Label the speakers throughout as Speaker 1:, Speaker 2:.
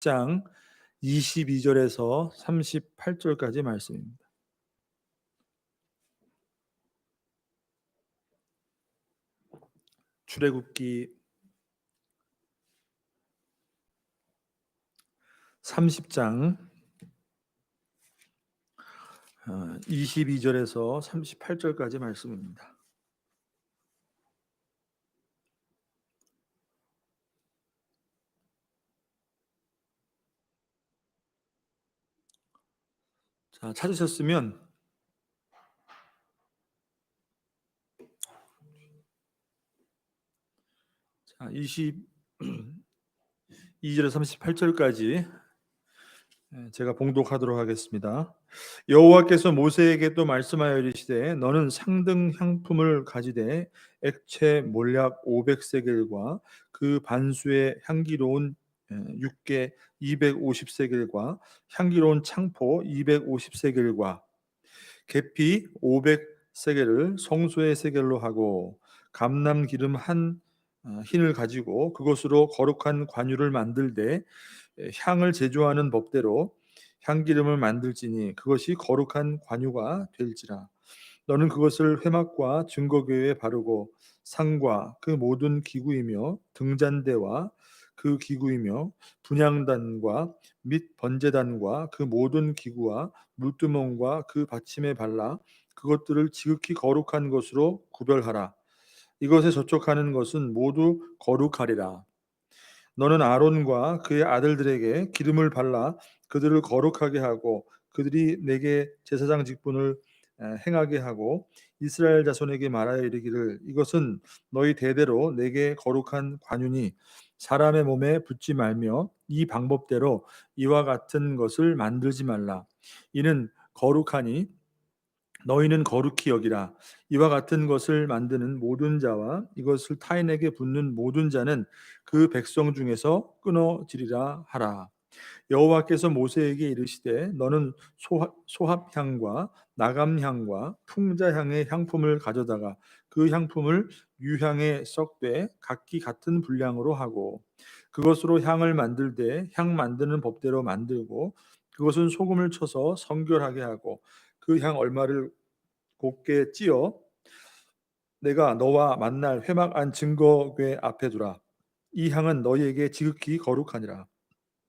Speaker 1: 장 22절에서 38절까지 말씀입니다. 출애굽기 30장 22절에서 38절까지 말씀입니다. 자, 찾으셨으면 자, 22절에서 38절까지 제가 봉독하도록 하겠습니다. 여호와께서 모세에게 또 말씀하여 이르시되 너는 상등 향품을 가지되 액체 몰약 500세겔과 그 반수의 향기로운 육개 250세겔과 향기로운 창포 250세겔과 계피 500세겔을 성소의 세겔로 하고 감람 기름 한 흰을 가지고 그것으로 거룩한 관유를 만들되 향을 제조하는 법대로 향기름을 만들지니 그것이 거룩한 관유가 될지라. 너는 그것을 회막과 증거궤에 바르고 상과 그 모든 기구이며 등잔대와 그 기구이며 분향단과 및 번제단과 그 모든 기구와 물두멍과 그 받침에 발라 그것들을 지극히 거룩한 것으로 구별하라. 이것에 접촉하는 것은 모두 거룩하리라. 너는 아론과 그의 아들들에게 기름을 발라 그들을 거룩하게 하고 그들이 내게 제사장 직분을 행하게 하고 이스라엘 자손에게 말하여 이르기를 이것은 너희 대대로 내게 거룩한 관유니 사람의 몸에 붙지 말며 이 방법대로 이와 같은 것을 만들지 말라. 이는 거룩하니 너희는 거룩히 여기라. 이와 같은 것을 만드는 모든 자와 이것을 타인에게 붓는 모든 자는 그 백성 중에서 끊어지리라 하라. 여호와께서 모세에게 이르시되 너는 소합향과 나감향과 풍자향의 향품을 가져다가 그 향품을 유향에 섞되 각기 같은 분량으로 하고 그것으로 향을 만들되 향 만드는 법대로 만들고 그것은 소금을 쳐서 성결하게 하고 그 향 얼마를 곱게 찌어 내가 너와 만날 회막 안 증거궤 앞에 두라. 이 향은 너희에게 지극히 거룩하니라.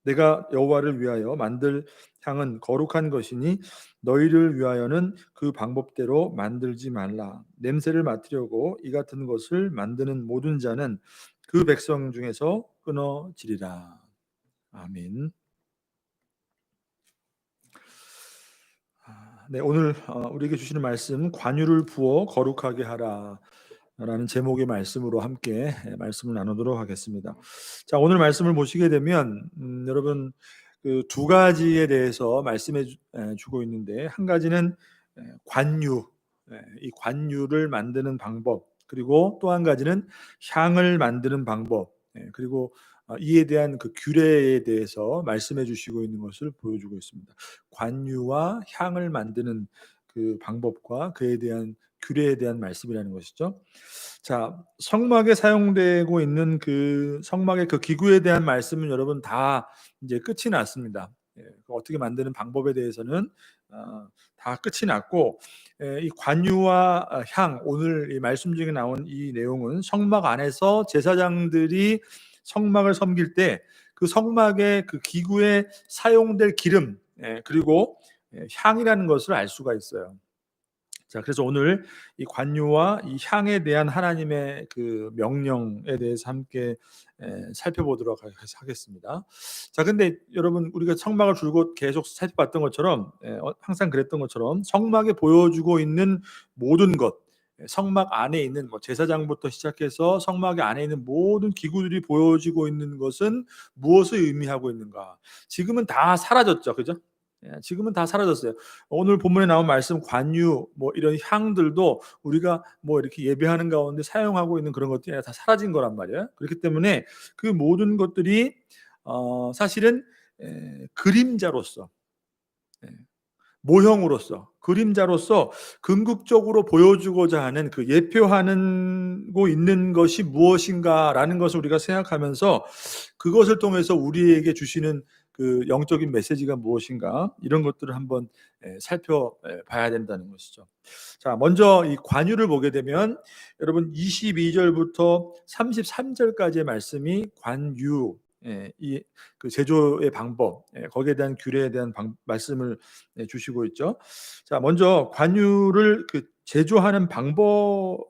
Speaker 1: 내가 여호와를 위하여 만들 향은 거룩한 것이니 너희를 위하여는 그 방법대로 만들지 말라. 냄새를 맡으려고 이 같은 것을 만드는 모든 자는 그 백성 중에서 끊어지리라. 아멘. 네, 오늘 우리에게 주시는 말씀 관유를 부어 거룩하게 하라 라는 제목의 말씀으로 함께 말씀을 나누도록 하겠습니다. 자, 오늘 말씀을 보시게 되면 여러분 그 두 가지에 대해서 말씀해 주고 있는데 한 가지는 관유, 이 관유를 만드는 방법, 그리고 또 한 가지는 향을 만드는 방법, 그리고 이에 대한 그 규례에 대해서 말씀해 주시고 있는 것을 보여주고 있습니다. 관유와 향을 만드는 그 방법과 그에 대한 규례에 대한 말씀이라는 것이죠. 자, 성막에 사용되고 있는 그 성막의 그 기구에 대한 말씀은 여러분 다 이제 끝이 났습니다. 어떻게 만드는 방법에 대해서는 다 끝이 났고 이 관유와 향 오늘 이 말씀 중에 나온 이 내용은 성막 안에서 제사장들이 성막을 섬길 때 그 성막의 그 기구에 사용될 기름 그리고 향이라는 것을 알 수가 있어요. 자, 그래서 오늘 이 관유와 이 향에 대한 하나님의 그 명령에 대해서 함께 살펴보도록 하겠습니다. 자, 근데 여러분 우리가 성막을 줄곧 계속 살펴봤던 것처럼 항상 그랬던 것처럼 성막에 보여주고 있는 모든 것, 성막 안에 있는 뭐 제사장부터 시작해서 성막 안에 있는 모든 기구들이 보여지고 있는 것은 무엇을 의미하고 있는가? 지금은 다 사라졌죠, 그죠? 지금은 다 사라졌어요. 오늘 본문에 나온 말씀 관유 뭐 이런 향들도 우리가 뭐 이렇게 예배하는 가운데 사용하고 있는 그런 것들이 다 사라진 거란 말이에요. 그렇기 때문에 그 모든 것들이 사실은 그림자로서 모형으로서 그림자로서 궁극적으로 보여주고자 하는 그 예표하고 있는 것이 무엇인가라는 것을 우리가 생각하면서 그것을 통해서 우리에게 주시는 그 영적인 메시지가 무엇인가 이런 것들을 한번 살펴봐야 된다는 것이죠. 자, 먼저 이 관유를 보게 되면 여러분 22절부터 33절까지의 말씀이 관유, 이 그 제조의 방법, 거기에 대한 규례에 대한 말씀을 주시고 있죠. 자, 먼저 관유를 그 제조하는 방법과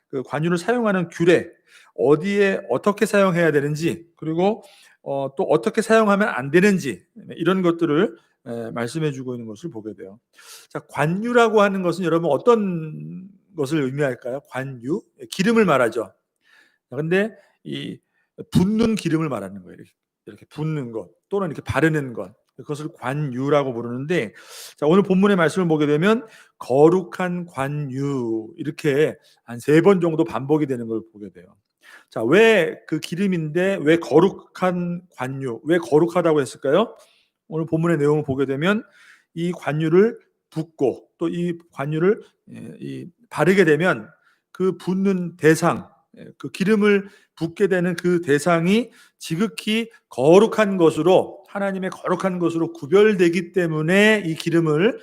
Speaker 1: 그 관유를 사용하는 규례, 어디에 어떻게 사용해야 되는지, 그리고 또 어떻게 사용하면 안 되는지, 이런 것들을 말씀해 주고 있는 것을 보게 돼요. 자, 관유라고 하는 것은 여러분 어떤 것을 의미할까요? 관유, 기름을 말하죠. 그런데 이 붓는 기름을 말하는 거예요. 이렇게 붓는 것 또는 이렇게 바르는 것, 그것을 관유라고 부르는데, 자, 오늘 본문의 말씀을 보게 되면 거룩한 관유 이렇게 한 3번 정도 반복이 되는 걸 보게 돼요. 자, 왜 그 기름인데 왜 거룩한 관유, 왜 거룩하다고 했을까요? 오늘 본문의 내용을 보게 되면 이 관유를 붓고 또 이 관유를 이 바르게 되면 그 붓는 대상, 그 기름을 붓게 되는 그 대상이 지극히 거룩한 것으로, 하나님의 거룩한 것으로 구별되기 때문에 이 기름을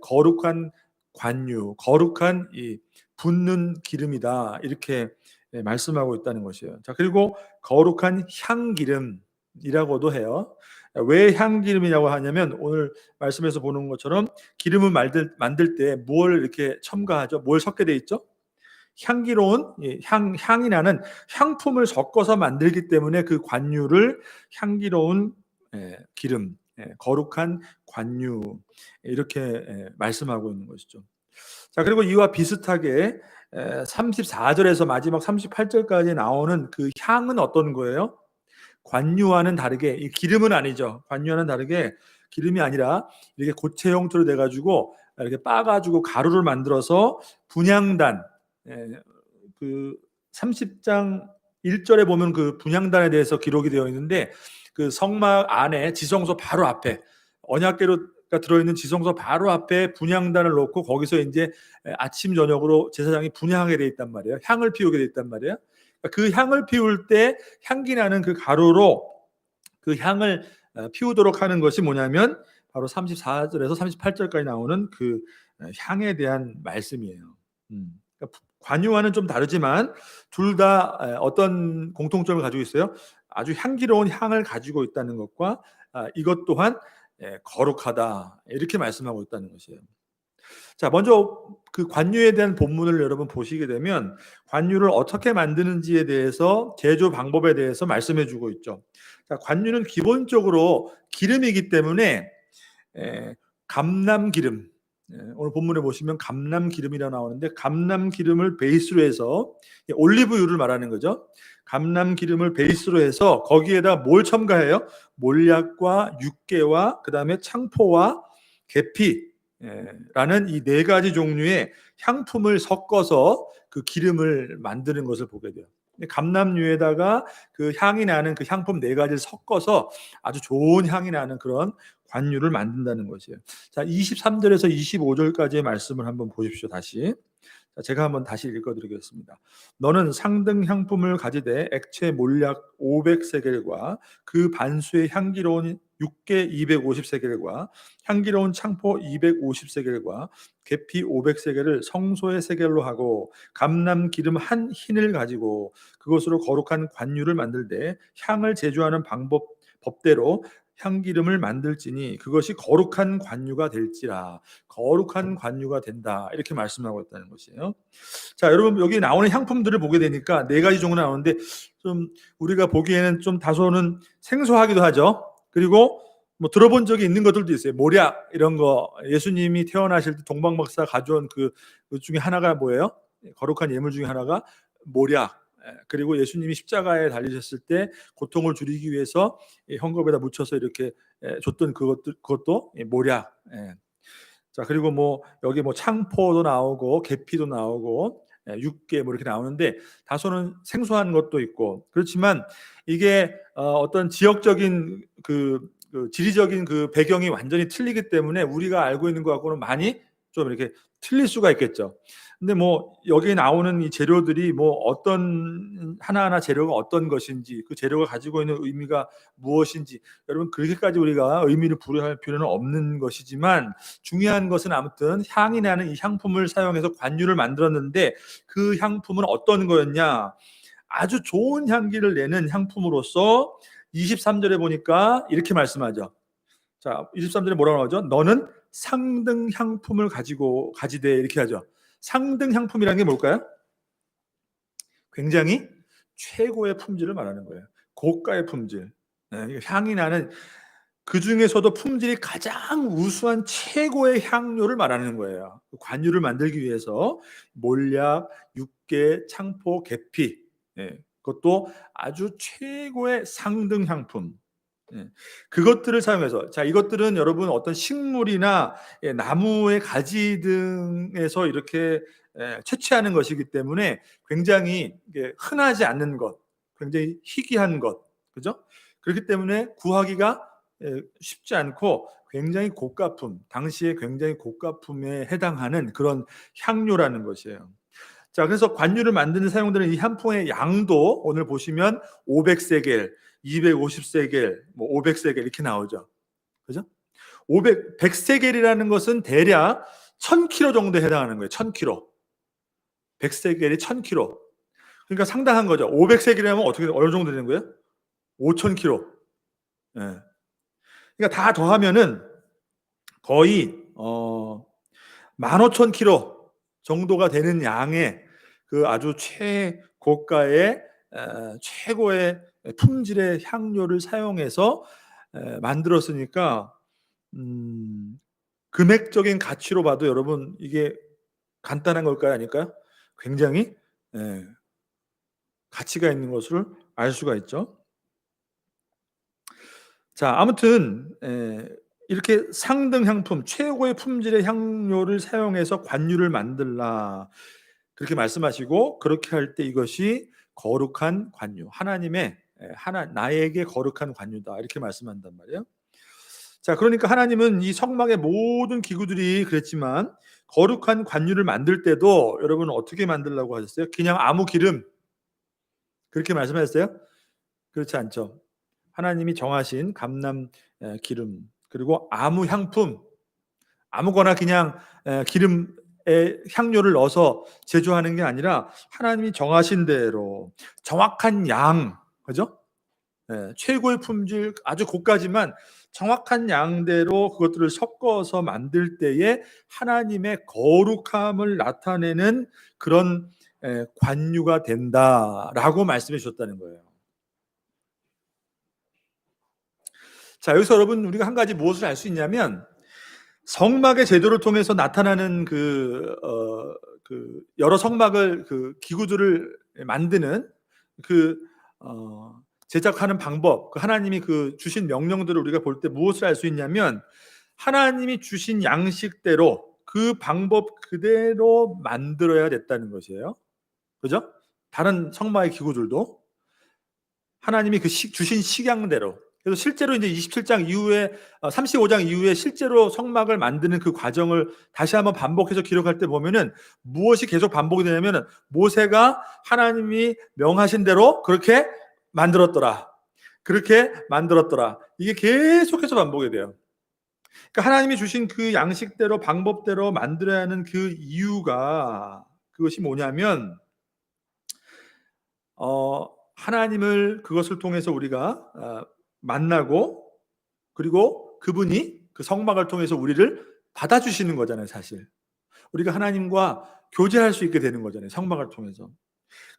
Speaker 1: 거룩한 관유, 거룩한 이 붓는 기름이다, 이렇게 말씀하고 있다는 것이에요. 자, 그리고 거룩한 향기름이라고도 해요. 왜 향기름이라고 하냐면 오늘 말씀에서 보는 것처럼 기름을 만들 때 뭘 이렇게 첨가하죠? 뭘 섞게 돼 있죠? 향기로운 향이 나는 향품을 섞어서 만들기 때문에 그 관유를 향기로운 기름, 거룩한 관유, 이렇게 말씀하고 있는 것이죠. 자, 그리고 이와 비슷하게 34절에서 마지막 38절까지 나오는 그 향은 어떤 거예요? 관유와는 다르게, 이 기름은 아니죠. 관유와는 다르게 기름이 아니라 이렇게 고체 형태로 돼 가지고 이렇게 빻아 가지고 가루를 만들어서 분향단, 그 30장 1절에 보면 그 분향단에 대해서 기록이 되어 있는데, 그 성막 안에 지성소 바로 앞에 언약궤가 들어있는 지성소 바로 앞에 분향단을 놓고 거기서 이제 아침 저녁으로 제사장이 분향하게 돼 있단 말이에요. 향을 피우게 돼 있단 말이에요. 그 향을 피울 때 향기 나는 그 가루로 그 향을 피우도록 하는 것이 뭐냐면 바로 34절에서 38절까지 나오는 그 향에 대한 말씀이에요. 그러니까 관유와는 좀 다르지만 둘 다 어떤 공통점을 가지고 있어요? 아주 향기로운 향을 가지고 있다는 것과 이것 또한 거룩하다, 이렇게 말씀하고 있다는 것이에요. 자, 먼저 그 관유에 대한 본문을 여러분 보시게 되면 관유를 어떻게 만드는지에 대해서, 제조 방법에 대해서 말씀해 주고 있죠. 자, 관유는 기본적으로 기름이기 때문에 감람기름, 오늘 본문에 보시면 감람기름이라 나오는데, 감람기름을 베이스로 해서 올리브유를 말하는 거죠. 감람기름을 베이스로 해서 거기에다 뭘 첨가해요? 몰약과 육개와 그다음에 창포와 계피 라는 이 4가지 종류의 향품을 섞어서 그 기름을 만드는 것을 보게 돼요. 감람유에다가 그 향이 나는 그 향품 4가지를 섞어서 아주 좋은 향이 나는 그런 관유를 만든다는 것이에요. 자, 23절에서 25절까지의 말씀을 한번 보십시오. 다시. 자, 제가 한번 다시 읽어드리겠습니다. 너는 상등 향품을 가지되 액체 몰약 500세겔과 그 반수의 향기로운 육개 250세겔과 향기로운 창포 250세겔과 계피 500세겔을 성소의 세겔로 하고 감람 기름 한 흰을 가지고 그것으로 거룩한 관유를 만들되 향을 제조하는 법대로 향기름을 만들지니 그것이 거룩한 관유가 될지라. 거룩한 관유가 된다, 이렇게 말씀하고 있다는 것이에요. 자, 여러분 여기 나오는 향품들을 보게 되니까 4가지 정도 나오는데 좀 우리가 보기에는 좀 다소는 생소하기도 하죠. 그리고 뭐 들어본 적이 있는 것들도 있어요. 모략 이런 거, 예수님이 태어나실 때 동방박사 가져온 그 중에 하나가 뭐예요? 거룩한 예물 중에 하나가 모략. 그리고 예수님이 십자가에 달리셨을 때 고통을 줄이기 위해서 헝겊에다 묻혀서 이렇게 줬던 그것도 모략. 자, 그리고 뭐 여기 뭐 창포도 나오고 계피도 나오고 육개 뭐 이렇게 나오는데 다소는 생소한 것도 있고, 그렇지만 이게 어떤 지역적인 그 지리적인 그 배경이 완전히 틀리기 때문에 우리가 알고 있는 것하고는 많이 좀 이렇게 틀릴 수가 있겠죠. 근데 뭐 여기에 나오는 이 재료들이 뭐 어떤 하나하나 재료가 어떤 것인지, 그 재료가 가지고 있는 의미가 무엇인지, 여러분 그렇게까지 우리가 의미를 부여할 필요는 없는 것이지만, 중요한 것은 아무튼 향이 나는 이 향품을 사용해서 관유를 만들었는데, 그 향품은 어떤 거였냐? 아주 좋은 향기를 내는 향품으로서 23절에 보니까 이렇게 말씀하죠. 자, 23절에 뭐라고 하죠? 너는 상등 향품을 가지고 가지되, 이렇게 하죠. 상등 향품이라는 게 뭘까요? 굉장히 최고의 품질을 말하는 거예요. 고가의 품질. 네, 향이 나는, 그 중에서도 품질이 가장 우수한 최고의 향료를 말하는 거예요. 관유를 만들기 위해서 몰약, 육계, 창포, 계피, 그것도 아주 최고의 상등 향품. 그것들을 사용해서, 자, 이것들은 여러분 어떤 식물이나 나무의 가지 등에서 이렇게 채취하는 것이기 때문에 굉장히 흔하지 않는 것, 굉장히 희귀한 것, 그죠? 그렇기 때문에 구하기가 쉽지 않고 굉장히 고가품, 당시에 굉장히 고가품에 해당하는 그런 향료라는 것이에요. 자, 그래서 관유를 만드는 사용되는 이 향품의 양도 오늘 보시면 500세겔, 250세겔, 뭐 500세겔 이렇게 나오죠. 그죠? 100세겔이라는 것은 대략 1000kg 정도에 해당하는 거예요. 1000kg. 100세겔이 1000kg. 그러니까 상당한 거죠. 500세겔이라면 어떻게 어느 정도 되는 거예요? 5000kg. 예. 그러니까 다 더하면은 거의 15,000kg 정도가 되는 양의 그 아주 최고가의 최고의 품질의 향료를 사용해서 만들었으니까, 금액적인 가치로 봐도 여러분 이게 간단한 걸까요? 아닐까요? 굉장히 가치가 있는 것을 알 수가 있죠. 자, 아무튼 이렇게 상등 향품, 최고의 품질의 향료를 사용해서 관유를 만들라, 그렇게 말씀하시고, 그렇게 할 때 이것이 거룩한 관유, 하나님의 나에게 거룩한 관유다, 이렇게 말씀한단 말이에요. 자, 그러니까 하나님은 이 성막의 모든 기구들이 그랬지만 거룩한 관유를 만들 때도 여러분 어떻게 만들라고 하셨어요? 그냥 아무 기름, 그렇게 말씀하셨어요? 그렇지 않죠. 하나님이 정하신 감람 기름, 그리고 아무 향품, 아무거나 그냥 기름에 향료를 넣어서 제조하는 게 아니라 하나님이 정하신 대로 정확한 양, 그죠? 최고의 품질, 아주 고가지만 정확한 양대로 그것들을 섞어서 만들 때에 하나님의 거룩함을 나타내는 그런 관유가 된다라고 말씀해 주셨다는 거예요. 자, 여기서 여러분 우리가 한 가지 무엇을 알 수 있냐면, 성막의 제도를 통해서 나타나는 그 여러 성막을 그 기구들을 만드는 그 제작하는 방법, 그 하나님이 그 주신 명령들을 우리가 볼 때 무엇을 알 수 있냐면, 하나님이 주신 양식대로 그 방법 그대로 만들어야 됐다는 것이에요. 그죠? 다른 성막의 기구들도 하나님이 그 주신 식양대로. 그래서 실제로 이제 27장 이후에 35장 이후에 실제로 성막을 만드는 그 과정을 다시 한번 반복해서 기록할 때 보면은 무엇이 계속 반복이 되냐면은, 모세가 하나님이 명하신 대로 그렇게 만들었더라, 그렇게 만들었더라, 이게 계속해서 반복이 돼요. 그러니까 하나님이 주신 그 양식대로 방법대로 만들어야 하는 그 이유가, 그것이 뭐냐면 하나님을 그것을 통해서 우리가 만나고, 그리고 그분이 그 성막을 통해서 우리를 받아주시는 거잖아요. 사실 우리가 하나님과 교제할 수 있게 되는 거잖아요. 성막을 통해서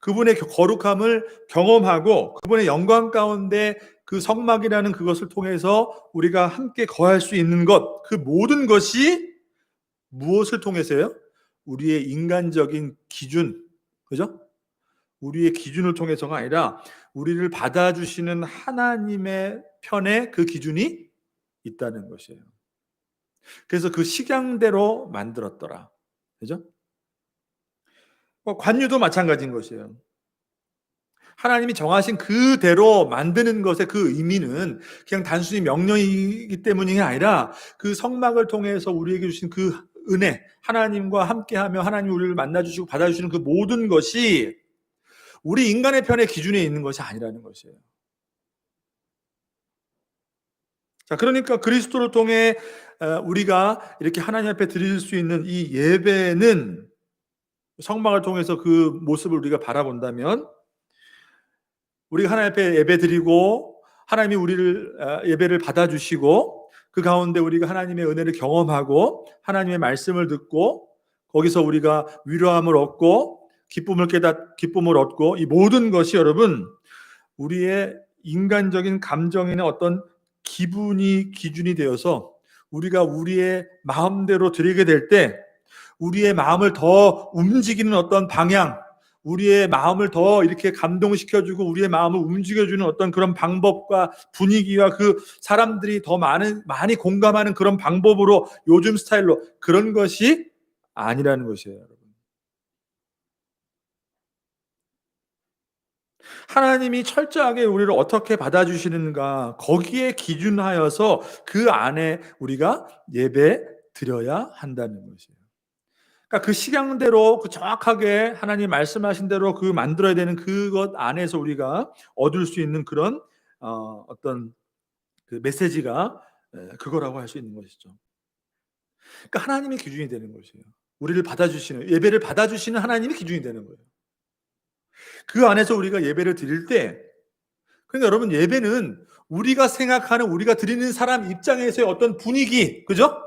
Speaker 1: 그분의 거룩함을 경험하고, 그분의 영광 가운데 그 성막이라는 그것을 통해서 우리가 함께 거할 수 있는 것, 그 모든 것이 무엇을 통해서요? 우리의 인간적인 기준, 그죠? 우리의 기준을 통해서가 아니라 우리를 받아주시는 하나님의 편에 그 기준이 있다는 것이에요. 그래서 그 식양대로 만들었더라, 그죠? 관유도 마찬가지인 것이에요. 하나님이 정하신 그대로 만드는 것의 그 의미는 그냥 단순히 명령이기 때문이 아니라, 그 성막을 통해서 우리에게 주신 그 은혜, 하나님과 함께하며 하나님이 우리를 만나주시고 받아주시는 그 모든 것이 우리 인간의 편의 기준에 있는 것이 아니라는 것이에요. 자, 그러니까 그리스도를 통해 우리가 이렇게 하나님 앞에 드릴 수 있는 이 예배는, 성막을 통해서 그 모습을 우리가 바라본다면, 우리가 하나님 앞에 예배 드리고 하나님이 우리를 예배를 받아주시고 그 가운데 우리가 하나님의 은혜를 경험하고 하나님의 말씀을 듣고 거기서 우리가 위로함을 얻고 기쁨을 얻고, 이 모든 것이 여러분 우리의 인간적인 감정이나 어떤 기분이 기준이 되어서 우리가 우리의 마음대로 드리게 될 때 우리의 마음을 더 움직이는 어떤 방향, 우리의 마음을 더 이렇게 감동시켜주고 우리의 마음을 움직여주는 어떤 그런 방법과 분위기와 그 사람들이 더 많이 공감하는 그런 방법으로, 요즘 스타일로, 그런 것이 아니라는 것이에요, 여러분. 하나님이 철저하게 우리를 어떻게 받아주시는가, 거기에 기준하여서 그 안에 우리가 예배 드려야 한다는 것이에요. 그러니까 그 식양대로, 그 정확하게 하나님 말씀하신 대로 그 만들어야 되는 그것 안에서 우리가 얻을 수 있는 그런 어떤 그 메시지가 그거라고 할 수 있는 것이죠. 그러니까 하나님이 기준이 되는 것이에요. 우리를 받아주시는, 예배를 받아주시는 하나님이 기준이 되는 거예요. 그 안에서 우리가 예배를 드릴 때, 그러니까 여러분, 예배는 우리가 생각하는, 우리가 드리는 사람 입장에서의 어떤 분위기, 그죠?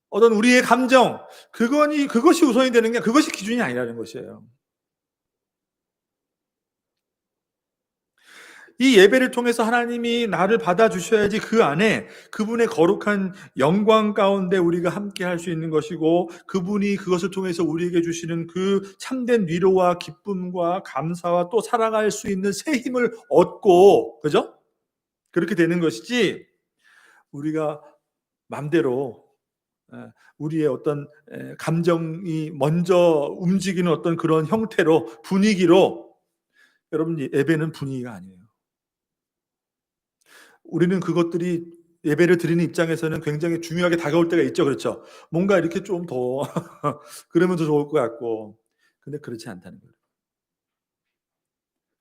Speaker 1: 어떤 우리의 감정, 그것이 우선이 되는 게, 그것이 기준이 아니라는 것이에요. 이 예배를 통해서 하나님이 나를 받아주셔야지 그 안에 그분의 거룩한 영광 가운데 우리가 함께 할 수 있는 것이고, 그분이 그것을 통해서 우리에게 주시는 그 참된 위로와 기쁨과 감사와 또 살아갈 수 있는 새 힘을 얻고, 그죠? 그렇게 되는 것이지, 우리가 맘대로 우리의 어떤 감정이 먼저 움직이는 어떤 그런 형태로, 분위기로, 여러분, 예배는 분위기가 아니에요. 우리는 그것들이 예배를 드리는 입장에서는 굉장히 중요하게 다가올 때가 있죠. 그렇죠? 뭔가 이렇게 좀 더 그러면 더 좋을 것 같고. 근데 그렇지 않다는 거예요.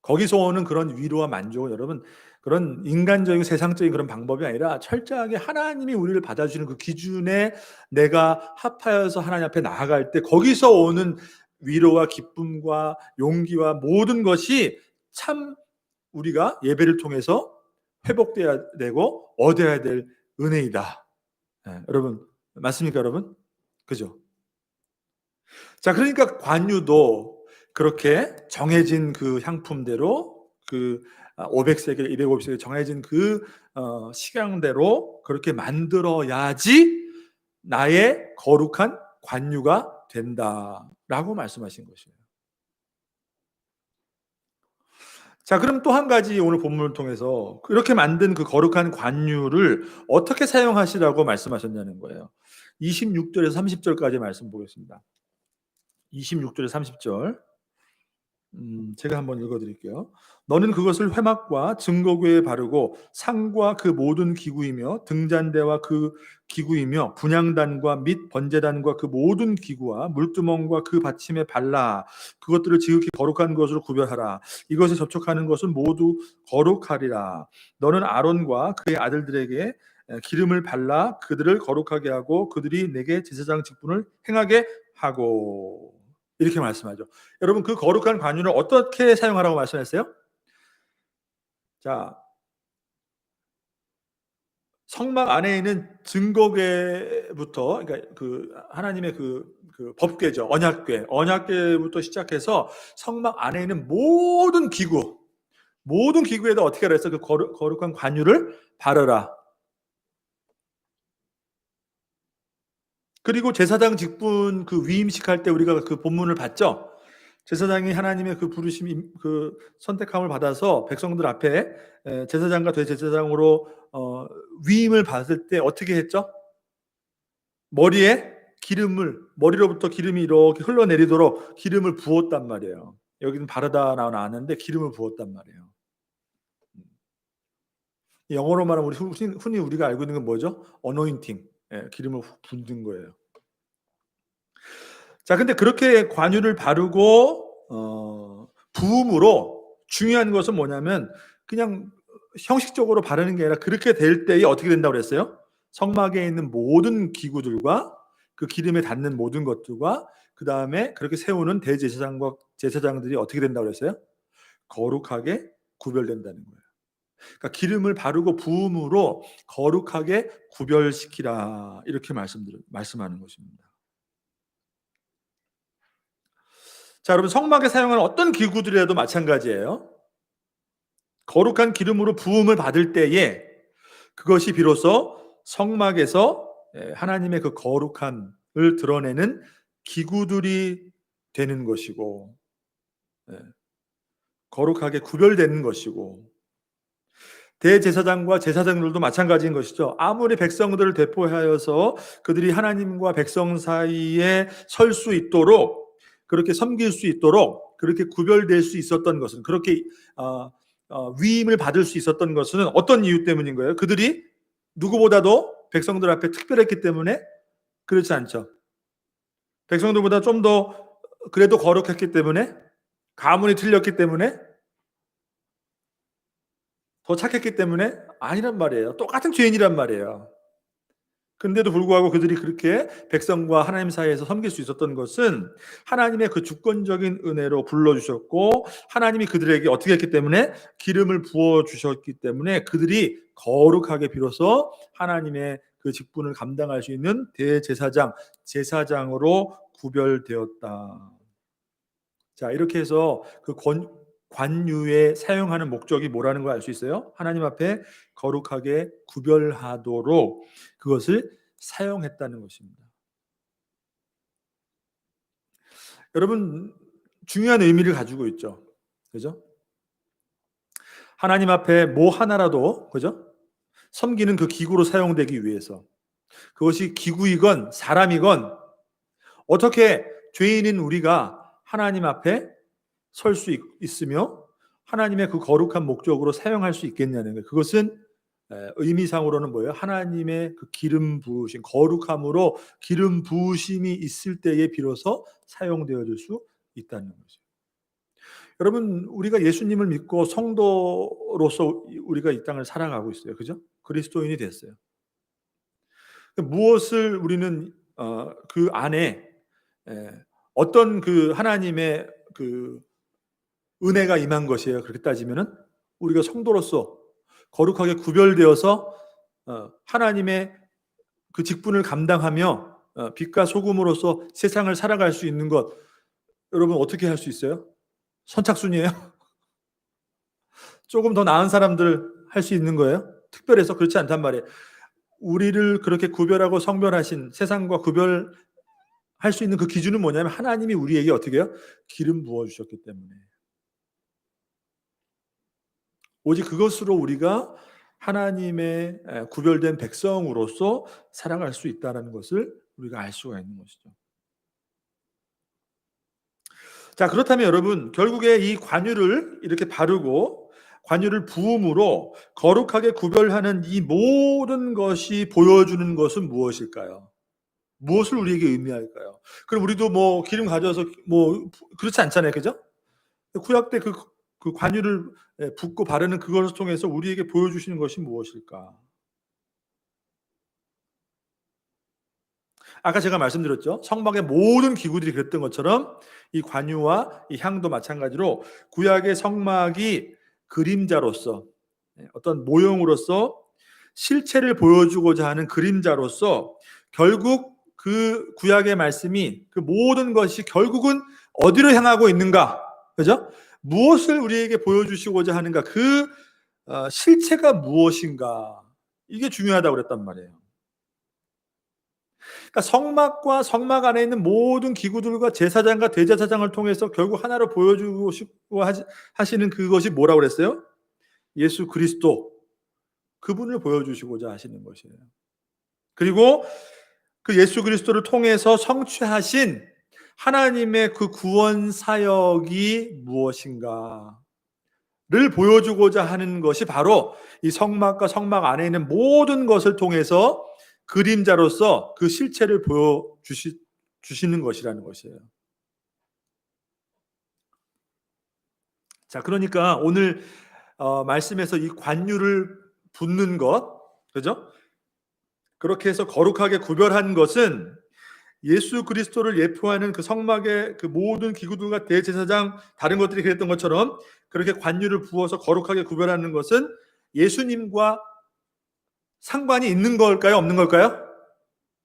Speaker 1: 거기서 오는 그런 위로와 만족은 여러분, 그런 인간적인 세상적인 그런 방법이 아니라 철저하게 하나님이 우리를 받아주시는 그 기준에 내가 합하여서 하나님 앞에 나아갈 때 거기서 오는 위로와 기쁨과 용기와 모든 것이 참 우리가 예배를 통해서 회복돼야 되고 얻어야 될 은혜이다. 여러분, 맞습니까, 여러분? 그죠? 자, 그러니까 관유도 그렇게 정해진 그 향품대로, 그 500세겔, 250세겔 정해진 그 식양대로 그렇게 만들어야지 나의 거룩한 관유가 된다라고 말씀하신 것이에요. 자, 그럼 또 한 가지 오늘 본문을 통해서 그렇게 만든 그 거룩한 관유를 어떻게 사용하시라고 말씀하셨냐는 거예요. 26절에서 30절까지 말씀 보겠습니다. 26절에서 30절. 제가 한번 읽어드릴게요. 너는 그것을 회막과 증거궤에 바르고 상과 그 모든 기구이며 등잔대와 그 기구이며 분향단과 및 번제단과 그 모든 기구와 물두멍과 그 받침에 발라 그것들을 지극히 거룩한 것으로 구별하라. 이것에 접촉하는 것은 모두 거룩하리라. 너는 아론과 그의 아들들에게 기름을 발라 그들을 거룩하게 하고 그들이 내게 제사장 직분을 행하게 하고, 이렇게 말씀하죠. 여러분, 그 거룩한 관유를 어떻게 사용하라고 말씀했어요? 자, 성막 안에 있는 증거궤부터, 그러니까 그 하나님의 그 법궤죠. 언약궤부터 시작해서 성막 안에 있는 모든 기구에다 어떻게 하라 했어? 그 거룩한 관유를 바르라. 그리고 제사장 직분 그 위임식 할 때 우리가 그 본문을 봤죠. 제사장이 하나님의 그 부르심, 그 선택함을 받아서 백성들 앞에 제사장과 대제사장으로 위임을 받을 때 어떻게 했죠? 머리로부터 기름이 이렇게 흘러내리도록 기름을 부었단 말이에요. 여기는 바르다 나왔는데 기름을 부었단 말이에요. 영어로 말하면 흔히 우리가 알고 있는 건 뭐죠? 어노인팅. 기름을 훅 붓는 거예요. 자, 근데 그렇게 관유를 바르고 부음으로 중요한 것은 뭐냐면 그냥 형식적으로 바르는 게 아니라 그렇게 될 때에 어떻게 된다고 그랬어요? 성막에 있는 모든 기구들과 그 기름에 닿는 모든 것들과 그 다음에 그렇게 세우는 대제사장과 제사장들이 어떻게 된다고 그랬어요? 거룩하게 구별된다는 거예요. 그러니까 기름을 바르고 부음으로 거룩하게 구별시키라 이렇게 말씀하는 것입니다. 자, 여러분 성막에 사용하는 어떤 기구들이라도 마찬가지예요. 거룩한 기름으로 부음을 받을 때에 그것이 비로소 성막에서 하나님의 그 거룩함을 드러내는 기구들이 되는 것이고 거룩하게 구별되는 것이고 대제사장과 제사장들도 마찬가지인 것이죠. 아무리 백성들을 대표하여서 그들이 하나님과 백성 사이에 설 수 있도록 그렇게 섬길 수 있도록 그렇게 구별될 수 있었던 것은 그렇게 위임을 받을 수 있었던 것은 어떤 이유 때문인 거예요? 그들이 누구보다도 백성들 앞에 특별했기 때문에 그렇지 않죠. 백성들보다 좀 더 그래도 거룩했기 때문에 가문이 틀렸기 때문에 더 착했기 때문에 아니란 말이에요. 똑같은 죄인이란 말이에요. 근데도 불구하고 그들이 그렇게 백성과 하나님 사이에서 섬길 수 있었던 것은 하나님의 그 주권적인 은혜로 불러주셨고 하나님이 그들에게 어떻게 했기 때문에 기름을 부어주셨기 때문에 그들이 거룩하게 비로소 하나님의 그 직분을 감당할 수 있는 대제사장, 제사장으로 구별되었다. 자, 이렇게 해서 그 관유에 사용하는 목적이 뭐라는 걸 알 수 있어요? 하나님 앞에 거룩하게 구별하도록 그것을 사용했다는 것입니다. 여러분 중요한 의미를 가지고 있죠. 그죠? 하나님 앞에 뭐 하나라도 그죠? 섬기는 그 기구로 사용되기 위해서 그것이 기구이건 사람이건 어떻게 죄인인 우리가 하나님 앞에 설 수 있으며 하나님의 그 거룩한 목적으로 사용할 수 있겠냐는 거예요. 그것은 의미상으로는 뭐예요? 하나님의 그 기름 부으심, 거룩함으로 기름 부으심이 있을 때에 비로소 사용되어질 수 있다는 거죠. 여러분 우리가 예수님을 믿고 성도로서 우리가 이 땅을 살아가고 있어요. 그죠? 그리스도인이 됐어요. 무엇을 우리는 그 안에 어떤 그 하나님의 그 은혜가 임한 것이에요. 그렇게 따지면은 우리가 성도로서 거룩하게 구별되어서 하나님의 그 직분을 감당하며 빛과 소금으로서 세상을 살아갈 수 있는 것 여러분 어떻게 할 수 있어요? 선착순이에요? 조금 더 나은 사람들 할 수 있는 거예요? 특별해서 그렇지 않단 말이에요. 우리를 그렇게 구별하고 성별하신 세상과 구별할 수 있는 그 기준은 뭐냐면 하나님이 우리에게 어떻게 해요? 기름 부어주셨기 때문에 오직 그것으로 우리가 하나님의 구별된 백성으로서 살아갈 수 있다는 것을 우리가 알 수가 있는 것이죠. 자, 그렇다면 여러분 결국에 이 관유를 이렇게 바르고 관유를 부음으로 거룩하게 구별하는 이 모든 것이 보여주는 것은 무엇일까요? 무엇을 우리에게 의미할까요? 그럼 우리도 뭐 기름 가져와서 뭐 그렇지 않잖아요, 그죠? 구약 때 그 관유를 붓고 바르는 그것을 통해서 우리에게 보여주시는 것이 무엇일까? 아까 제가 말씀드렸죠. 성막의 모든 기구들이 그랬던 것처럼 이 관유와 이 향도 마찬가지로 구약의 성막이 그림자로서 어떤 모형으로서 실체를 보여주고자 하는 그림자로서 결국 그 구약의 말씀이 그 모든 것이 결국은 어디로 향하고 있는가? 그죠? 무엇을 우리에게 보여주시고자 하는가? 그 실체가 무엇인가? 이게 중요하다고 그랬단 말이에요. 그러니까 성막과 성막 안에 있는 모든 기구들과 제사장과 대제사장을 통해서 결국 하나로 보여주고 싶고 하시는 그것이 뭐라고 그랬어요? 예수 그리스도 그분을 보여주시고자 하시는 것이에요. 그리고 그 예수 그리스도를 통해서 성취하신 하나님의 그 구원 사역이 무엇인가를 보여주고자 하는 것이 바로 이 성막과 성막 안에 있는 모든 것을 통해서 그림자로서 그 실체를 보여주시는 것이라는 것이에요. 자, 그러니까 오늘 말씀에서 이 관유를 붓는 것, 그죠? 그렇게 해서 거룩하게 구별한 것은 예수 그리스도를 예표하는 그 성막의 그 모든 기구들과 대제사장 다른 것들이 그랬던 것처럼 그렇게 관유를 부어서 거룩하게 구별하는 것은 예수님과 상관이 있는 걸까요? 없는 걸까요?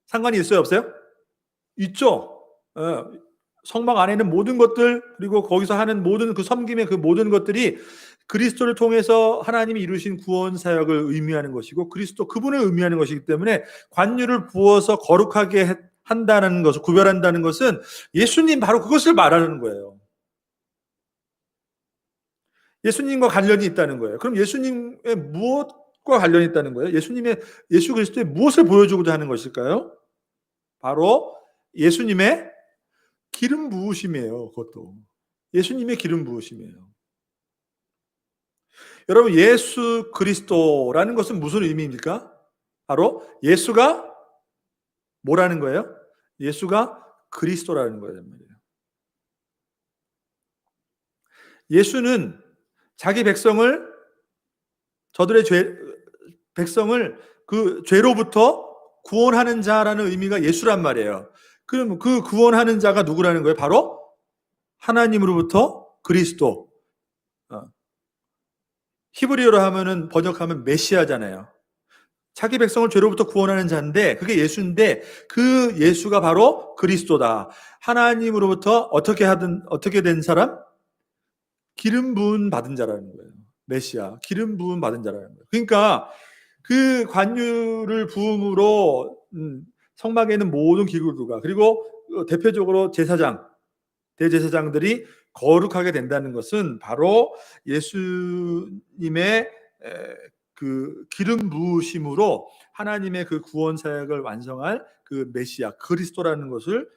Speaker 1: 상관이 있어요? 없어요? 있죠. 성막 안에는 모든 것들, 그리고 거기서 하는 모든 그 섬김의 그 모든 것들이 그리스도를 통해서 하나님이 이루신 구원 사역을 의미하는 것이고 그리스도 그분을 의미하는 것이기 때문에 관유를 부어서 거룩하게 한다는 것을, 구별한다는 것은 예수님 바로 그것을 말하는 거예요. 예수님과 관련이 있다는 거예요. 그럼 예수님의 무엇과 관련이 있다는 거예요? 예수 그리스도의 무엇을 보여주고자 하는 것일까요? 바로 예수님의 기름 부으심이에요. 그것도 예수님의 기름 부으심이에요. 여러분, 예수 그리스도라는 것은 무슨 의미입니까? 바로 예수가 뭐라는 거예요? 예수가 그리스도라는 거란 말이에요. 예수는 자기 저들의 백성을 그 죄로부터 구원하는 자라는 의미가 예수란 말이에요. 그럼 그 구원하는 자가 누구라는 거예요? 바로 하나님으로부터 그리스도. 히브리어로 번역하면 메시아잖아요. 자기 백성을 죄로부터 구원하는 자인데 그게 예수인데 그 예수가 바로 그리스도다. 하나님으로부터 어떻게 된 사람? 기름 부음 받은 자라는 거예요. 메시아, 기름 부음 받은 자라는 거예요. 그러니까 그 관유를 부음으로 성막에 있는 모든 기구들과 그리고 대표적으로 대제사장들이 거룩하게 된다는 것은 바로 예수님의 그 기름 부으심으로 하나님의 그 구원 사역을 완성할 그 메시아 그리스도라는 것을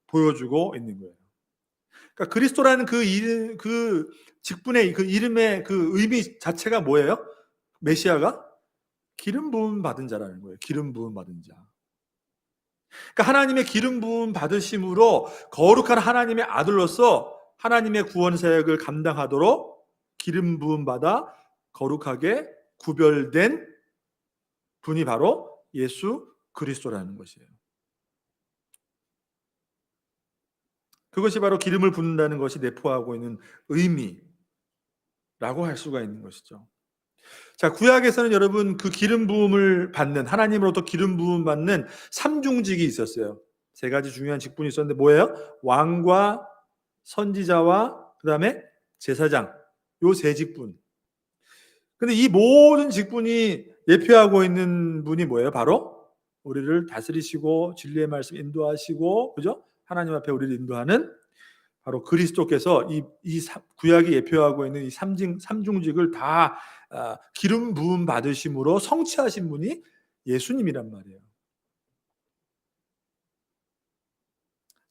Speaker 1: 보여주고 있는 거예요. 그러니까 그리스도라는 그 직분의 그 이름의 그 의미 자체가 뭐예요? 메시아가 기름 부음 받은 자라는 거예요. 기름 부음 받은 자. 그러니까 하나님의 기름 부음 받으심으로 거룩한 하나님의 아들로서 하나님의 구원 사역을 감당하도록 기름 부음 받아 거룩하게 구별된 분이 바로 예수 그리스도라는 것이에요. 그것이 바로 기름을 붓는다는 것이 내포하고 있는 의미라고 할 수가 있는 것이죠. 자, 구약에서는 여러분 그 기름 부음을 받는 하나님으로부터 기름 부음 받는 삼중직이 있었어요. 세 가지 중요한 직분이 있었는데 뭐예요? 왕과 선지자와 그다음에 제사장. 요 세 직분. 근데 이 모든 직분이 예표하고 있는 분이 뭐예요? 바로 우리를 다스리시고 진리의 말씀 인도하시고 그죠? 하나님 앞에 우리를 인도하는 바로 그리스도께서 구약이 예표하고 있는 이 삼중직을 다 기름 부음 받으심으로 성취하신 분이 예수님이란 말이에요.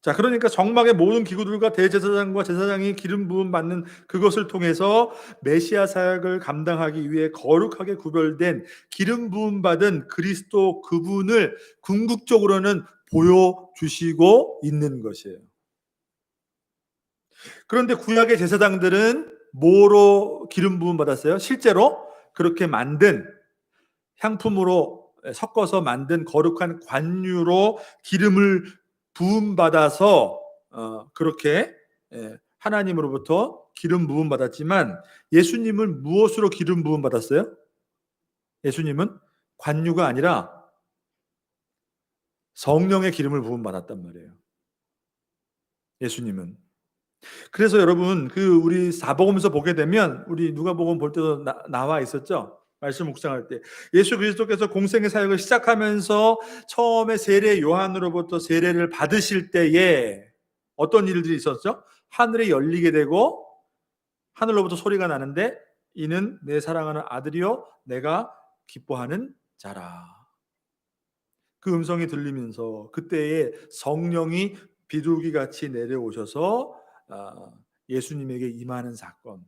Speaker 1: 자, 그러니까 정막의 모든 기구들과 대제사장과 제사장이 기름 부음 받는 그것을 통해서 메시아 사역을 감당하기 위해 거룩하게 구별된 기름 부음 받은 그리스도 그분을 궁극적으로는 보여주시고 있는 것이에요. 그런데 구약의 제사장들은 뭐로 기름 부음 받았어요? 실제로 그렇게 만든 향품으로 섞어서 만든 거룩한 관유로 기름을 부음 받아서 그렇게 하나님으로부터 기름 부음 받았지만 예수님은 무엇으로 기름 부음 받았어요? 예수님은 관유가 아니라 성령의 기름을 부음 받았단 말이에요. 예수님은. 그래서 여러분 우리 사복음서 보게 되면 우리 누가복음 볼 때도 나와 있었죠. 말씀 묵상할 때 예수 그리스도께서 공생의 사역을 시작하면서 처음에 세례 요한으로부터 세례를 받으실 때에 어떤 일들이 있었죠? 하늘이 열리게 되고 하늘로부터 소리가 나는데 이는 내 사랑하는 아들이요 내가 기뻐하는 자라. 그 음성이 들리면서 그때에 성령이 비둘기같이 내려오셔서 예수님에게 임하는 사건.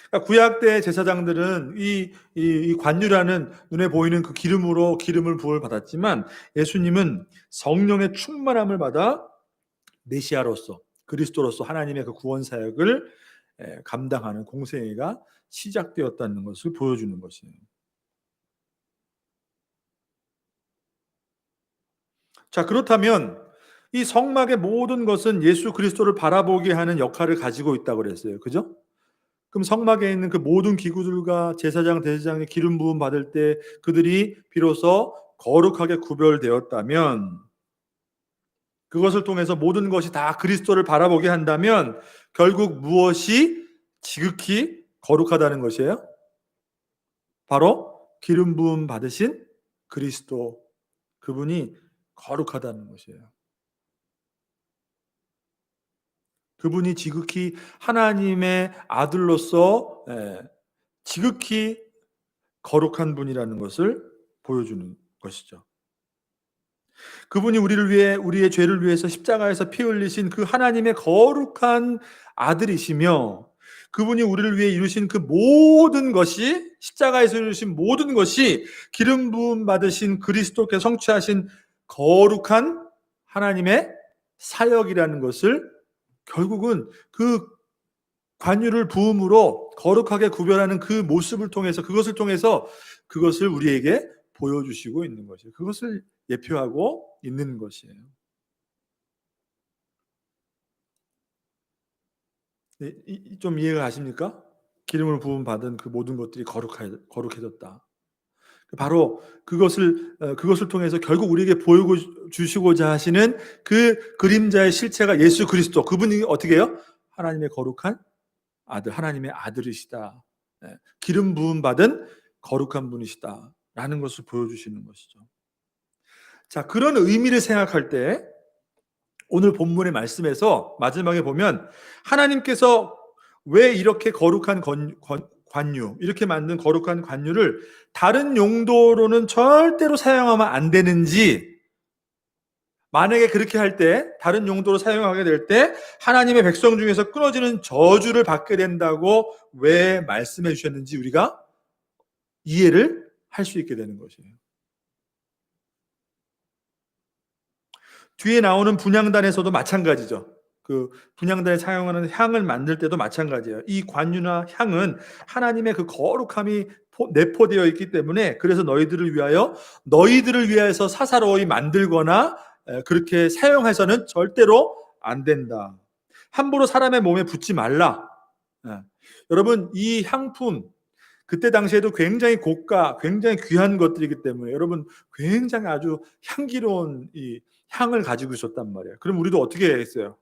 Speaker 1: 그러니까 구약 때 제사장들은 이 관유라는 눈에 보이는 그 기름으로 기름을 부을 받았지만 예수님은 성령의 충만함을 받아 메시아로서 그리스도로서 하나님의 그 구원 사역을 감당하는 공생애가 시작되었다는 것을 보여주는 것이에요. 자, 그렇다면 이 성막의 모든 것은 예수 그리스도를 바라보게 하는 역할을 가지고 있다고 그랬어요. 그죠? 그럼 성막에 있는 그 모든 기구들과 제사장, 대제사장의 기름 부음 받을 때 그들이 비로소 거룩하게 구별되었다면, 그것을 통해서 모든 것이 다 그리스도를 바라보게 한다면 결국 무엇이 지극히 거룩하다는 것이에요? 바로 기름 부음 받으신 그리스도, 그분이 거룩하다는 것이에요. 그분이 지극히 하나님의 아들로서 지극히 거룩한 분이라는 것을 보여주는 것이죠. 그분이 우리를 위해, 우리의 죄를 위해서 십자가에서 피 흘리신 그 하나님의 거룩한 아들이시며, 그분이 우리를 위해 이루신 그 모든 것이, 십자가에서 이루신 모든 것이 기름 부음 받으신 그리스도께 성취하신 거룩한 하나님의 사역이라는 것을, 결국은 그 관유를 부음으로 거룩하게 구별하는 그 모습을 통해서, 그것을 통해서 그것을 우리에게 보여주시고 있는 것이에요. 그것을 예표하고 있는 것이에요. 네, 좀 이해가 가십니까? 기름을 부음 받은 그 모든 것들이 거룩해졌다. 바로 그것을 통해서 결국 우리에게 보여주시고자 하시는 그 그림자의 실체가 예수 그리스도. 그분이 어떻게 해요? 하나님의 거룩한 아들, 하나님의 아들이시다. 기름 부음 받은 거룩한 분이시다라는 것을 보여주시는 것이죠. 자, 그런 의미를 생각할 때 오늘 본문의 말씀에서 마지막에 보면 하나님께서 왜 이렇게 거룩한 관유, 이렇게 만든 거룩한 관유를 다른 용도로는 절대로 사용하면 안 되는지, 만약에 그렇게 할 때, 다른 용도로 사용하게 될 때 하나님의 백성 중에서 끊어지는 저주를 받게 된다고 왜 말씀해 주셨는지 우리가 이해를 할 수 있게 되는 것이에요. 뒤에 나오는 분향단에서도 마찬가지죠. 그 분향단에 사용하는 향을 만들 때도 마찬가지예요. 이 관유나 향은 하나님의 그 거룩함이 내포되어 있기 때문에, 그래서 너희들을 위하여서 사사로이 만들거나 그렇게 사용해서는 절대로 안 된다. 함부로 사람의 몸에 붓지 말라. 예. 여러분, 이 향품 그때 당시에도 굉장히 고가, 굉장히 귀한 것들이기 때문에 여러분 굉장히 아주 향기로운 이 향을 가지고 있었단 말이에요. 그럼 우리도 어떻게 했어요?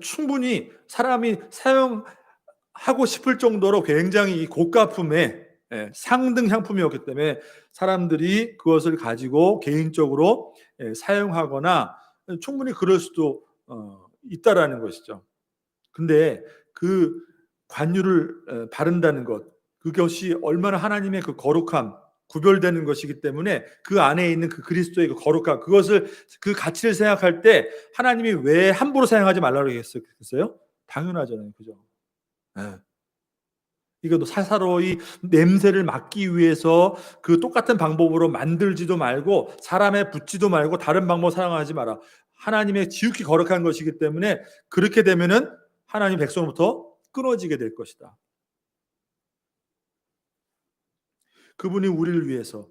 Speaker 1: 충분히 사람이 사용하고 싶을 정도로 굉장히 이 고가품의 상등 향품이었기 때문에 사람들이 그것을 가지고 개인적으로 사용하거나 충분히 그럴 수도 있다라는 것이죠. 근데 그 관유를 바른다는 것, 그것이 얼마나 하나님의 그 거룩함, 구별되는 것이기 때문에 그 안에 있는 그 그리스도의 그 거룩함, 그것을, 그 가치를 생각할 때 하나님이 왜 함부로 사용하지 말라고 했어요? 당연하잖아요. 그죠? 네. 이것도 사사로이 냄새를 막기 위해서 그 똑같은 방법으로 만들지도 말고 사람에 붙지도 말고 다른 방법 사용하지 마라. 하나님의 지극히 거룩한 것이기 때문에 그렇게 되면은 하나님 백성부터 끊어지게 될 것이다. 그분이 우리를 위해서,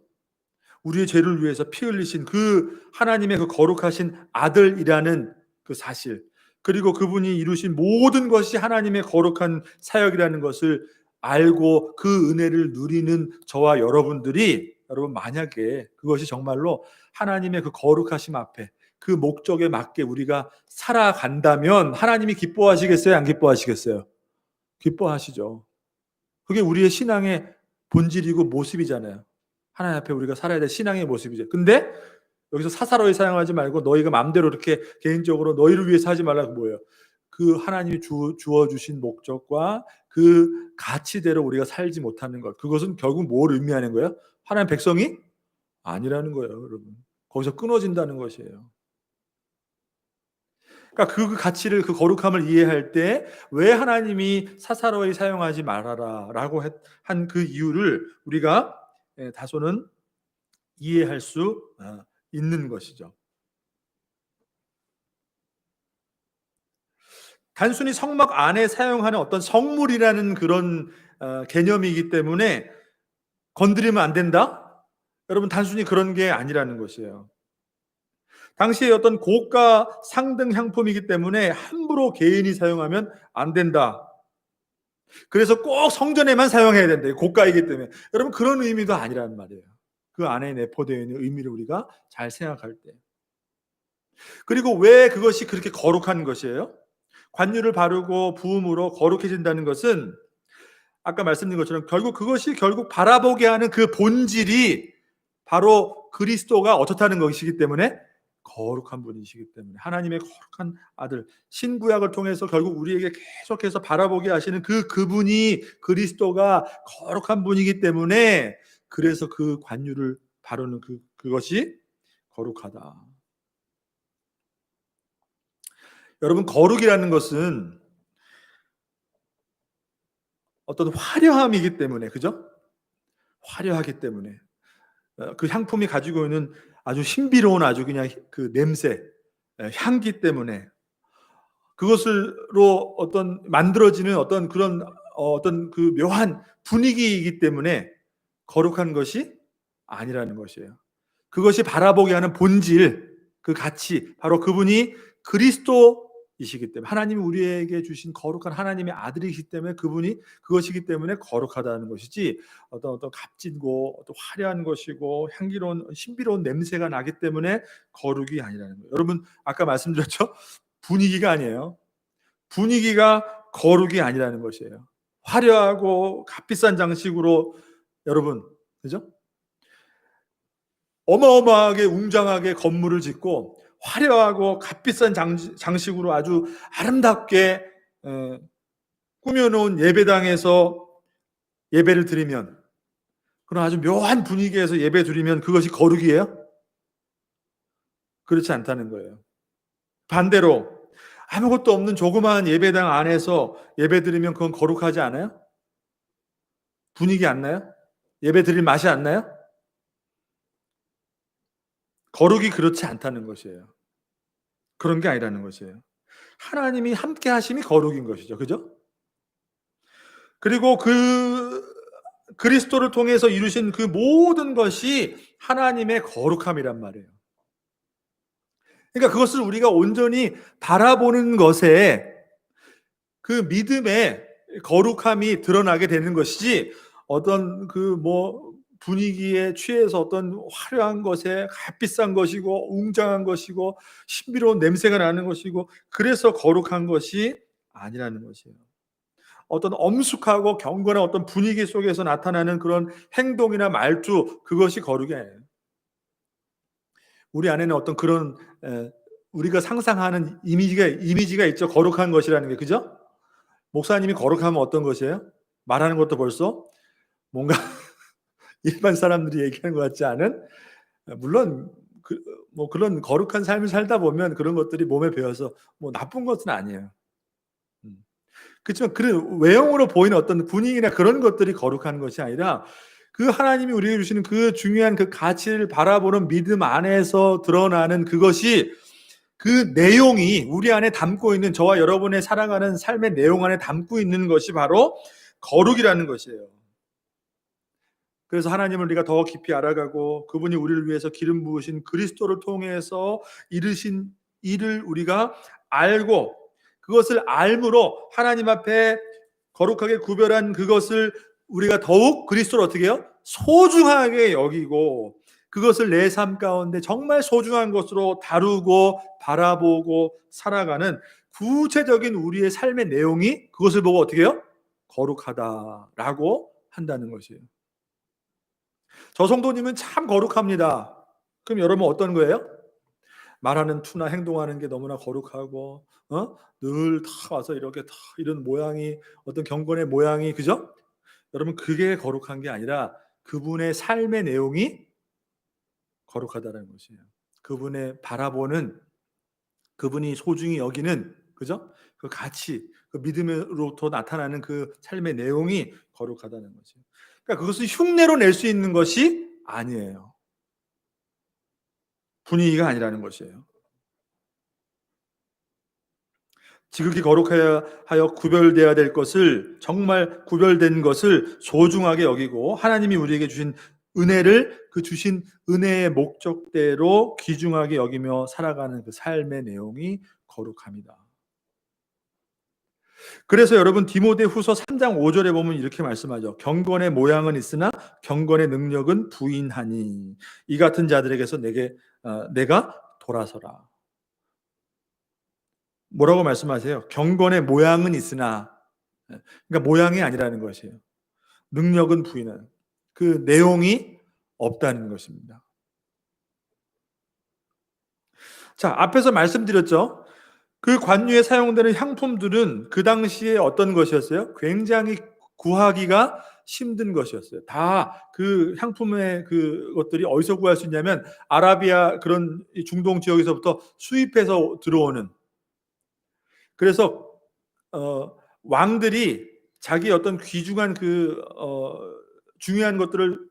Speaker 1: 우리의 죄를 위해서 피 흘리신 그 하나님의 그 거룩하신 아들이라는 그 사실, 그리고 그분이 이루신 모든 것이 하나님의 거룩한 사역이라는 것을 알고 그 은혜를 누리는 저와 여러분들이, 여러분 만약에 그것이 정말로 하나님의 그 거룩하심 앞에 그 목적에 맞게 우리가 살아간다면 하나님이 기뻐하시겠어요? 안 기뻐하시겠어요? 기뻐하시죠. 그게 우리의 신앙의 본질이고 모습이잖아요. 하나님 앞에 우리가 살아야 될 신앙의 모습이죠. 근데 여기서 사사로이 사용하지 말고 너희가 마음대로 이렇게 개인적으로 너희를 위해서 하지 말라고 뭐예요? 그 하나님이 주어주신 목적과 그 가치대로 우리가 살지 못하는 것. 그것은 결국 뭘 의미하는 거예요? 하나님 백성이 아니라는 거예요, 여러분. 거기서 끊어진다는 것이에요. 그러니까 그 가치를, 그 거룩함을 이해할 때 왜 하나님이 사사로이 사용하지 말아라라고 한 그 이유를 우리가 다소는 이해할 수 있는 것이죠. 단순히 성막 안에 사용하는 어떤 성물이라는 그런 개념이기 때문에 건드리면 안 된다? 여러분, 단순히 그런 게 아니라는 것이에요. 당시에 어떤 고가 상등 향품이기 때문에 함부로 개인이 사용하면 안 된다. 그래서 꼭 성전에만 사용해야 된다. 고가이기 때문에. 여러분, 그런 의미도 아니라는 말이에요. 그 안에 내포되어 있는 의미를 우리가 잘 생각할 때. 그리고 왜 그것이 그렇게 거룩한 것이에요? 관유를 바르고 부음으로 거룩해진다는 것은 아까 말씀드린 것처럼 결국 바라보게 하는 그 본질이 바로 그리스도가 어떻다는 것이기 때문에, 거룩한 분이시기 때문에, 하나님의 거룩한 아들, 신구약을 통해서 결국 우리에게 계속해서 바라보게 하시는 그분이, 그리스도가 거룩한 분이기 때문에, 그래서 그 관유를 바르는 그것이 거룩하다. 여러분, 거룩이라는 것은 어떤 화려함이기 때문에, 그죠? 화려하기 때문에 그 향품이 가지고 있는 아주 신비로운, 아주 그냥 그 냄새, 향기 때문에, 그것으로 어떤 만들어지는 어떤 그런 어떤 그 묘한 분위기이기 때문에 거룩한 것이 아니라는 것이에요. 그것이 바라보게 하는 본질, 그 가치, 바로 그분이 그리스도이시기 때문에, 하나님이 우리에게 주신 거룩한 하나님의 아들이시기 때문에, 그분이 그것이기 때문에 거룩하다는 것이지, 어떤 값지고 어떤 화려한 것이고 향기로운 신비로운 냄새가 나기 때문에 거룩이 아니라는 거예요. 여러분, 아까 말씀드렸죠? 분위기가 아니에요. 분위기가 거룩이 아니라는 것이에요. 화려하고 값비싼 장식으로, 여러분, 그죠? 어마어마하게 웅장하게 건물을 짓고 화려하고 값비싼 장식으로 아주 아름답게 꾸며놓은 예배당에서 예배를 드리면, 그런 아주 묘한 분위기에서 예배 드리면 그것이 거룩이에요? 그렇지 않다는 거예요. 반대로 아무것도 없는 조그마한 예배당 안에서 예배 드리면 그건 거룩하지 않아요? 분위기 안 나요? 예배 드릴 맛이 안 나요? 거룩이 그렇지 않다는 것이에요. 그런 게 아니라는 것이에요. 하나님이 함께 하심이 거룩인 것이죠. 그죠? 그리고 그 그리스도를 통해서 이루신 그 모든 것이 하나님의 거룩함이란 말이에요. 그러니까 그것을 우리가 온전히 바라보는 것에 그 믿음의 거룩함이 드러나게 되는 것이지, 어떤 그 뭐 분위기에 취해서 어떤 화려한 것에 값비싼 것이고 웅장한 것이고 신비로운 냄새가 나는 것이고 그래서 거룩한 것이 아니라는 것이에요. 어떤 엄숙하고 경건한 어떤 분위기 속에서 나타나는 그런 행동이나 말투, 그것이 거룩이 아니에요. 우리 안에는 어떤 그런 우리가 상상하는 이미지가 있죠. 거룩한 것이라는 게, 그죠? 목사님이 거룩하면 어떤 것이에요? 말하는 것도 벌써 뭔가 일반 사람들이 얘기하는 것 같지 않은, 물론 뭐 그런 거룩한 삶을 살다 보면 그런 것들이 몸에 배어서 뭐 나쁜 것은 아니에요. 음. 그렇지만 그런 외형으로 보이는 어떤 분위기나 그런 것들이 거룩한 것이 아니라, 그 하나님이 우리에게 주시는 그 중요한 그 가치를 바라보는 믿음 안에서 드러나는 그것이, 그 내용이 우리 안에 담고 있는, 저와 여러분의 살아가는 삶의 내용 안에 담고 있는 것이 바로 거룩이라는 것이에요. 그래서 하나님을 우리가 더 깊이 알아가고 그분이 우리를 위해서 기름 부으신 그리스도를 통해서 이루신 일을 우리가 알고, 그것을 알므로 하나님 앞에 거룩하게 구별한 그것을 우리가 더욱 그리스도를 어떻게 해요? 소중하게 여기고, 그것을 내 삶 가운데 정말 소중한 것으로 다루고 바라보고 살아가는 구체적인 우리의 삶의 내용이 그것을 보고 어떻게 해요? 거룩하다라고 한다는 것이에요. 저 성도님은 참 거룩합니다. 그럼 여러분 어떤 거예요? 말하는 투나 행동하는 게 너무나 거룩하고, 늘 다 와서 이렇게 다 이런 모양이, 어떤 경건의 모양이, 그죠? 여러분, 그게 거룩한 게 아니라 그분의 삶의 내용이 거룩하다는 것이에요. 그분의 바라보는 그분이 소중히 여기는, 그죠? 그 가치, 그 믿음으로부터 나타나는 그 삶의 내용이 거룩하다는 거죠. 그러니까 그것을 흉내로 낼 수 있는 것이 아니에요. 분위기가 아니라는 것이에요. 지극히 거룩하여 하여 구별되어야 될 것을, 정말 구별된 것을 소중하게 여기고 하나님이 우리에게 주신 은혜를 그 주신 은혜의 목적대로 귀중하게 여기며 살아가는 그 삶의 내용이 거룩합니다. 그래서 여러분 디모데후서 3장 5절에 보면 이렇게 말씀하죠. 경건의 모양은 있으나 경건의 능력은 부인하니 이 같은 자들에게서 내가 돌아서라. 뭐라고 말씀하세요? 경건의 모양은 있으나, 그러니까 모양이 아니라는 것이에요. 능력은 부인하는, 그 내용이 없다는 것입니다. 자, 앞에서 말씀드렸죠. 그 관유에 사용되는 향품들은 그 당시에 어떤 것이었어요? 굉장히 구하기가 힘든 것이었어요. 다 그 향품의 그것들이 어디서 구할 수 있냐면 아라비아 그런 중동 지역에서부터 수입해서 들어오는, 그래서 왕들이 자기 어떤 귀중한 중요한 것들을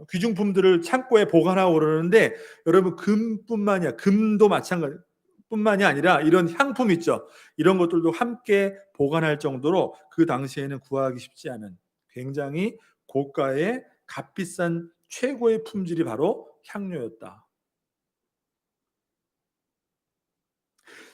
Speaker 1: 귀중품들을 창고에 보관하고 그러는데, 여러분 금도 마찬가지 뿐만이 아니라 이런 향품 있죠. 이런 것들도 함께 보관할 정도로 그 당시에는 구하기 쉽지 않은 굉장히 고가의 값비싼 최고의 품질이 바로 향료였다.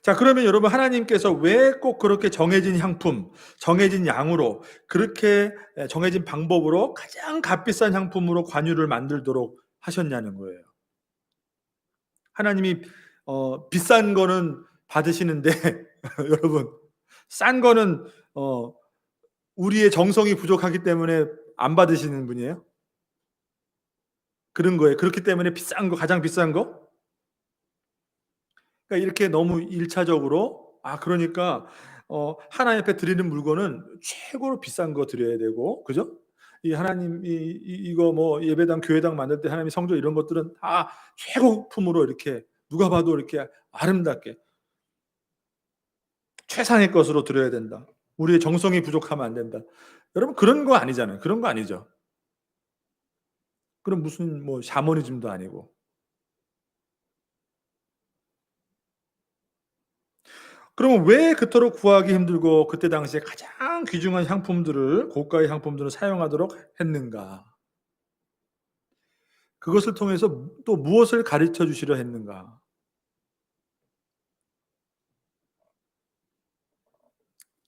Speaker 1: 자, 그러면 여러분 하나님께서 왜 꼭 그렇게 정해진 향품, 정해진 양으로, 그렇게 정해진 방법으로 가장 값비싼 향품으로 관유를 만들도록 하셨냐는 거예요. 하나님이 비싼 거는 받으시는데 여러분 싼 거는 우리의 정성이 부족하기 때문에 안 받으시는 분이에요. 그런 거예요. 그렇기 때문에 비싼 거, 가장 비싼 거. 그러니까 이렇게 너무 일차적으로, 그러니까 하나님 앞에 드리는 물건은 최고로 비싼 거 드려야 되고, 그죠? 이 하나님 이거 뭐 예배당 교회당 만들 때 하나님의 성전 이런 것들은 다 최고품으로 이렇게 누가 봐도 이렇게 아름답게 최상의 것으로 드려야 된다. 우리의 정성이 부족하면 안 된다. 여러분 그런 거 아니잖아요. 그런 거 아니죠. 그럼 무슨 뭐 샤머니즘도 아니고. 그러면 왜 그토록 구하기 힘들고 그때 당시에 가장 귀중한 향품들을, 고가의 향품들을 사용하도록 했는가? 그것을 통해서 또 무엇을 가르쳐 주시려 했는가?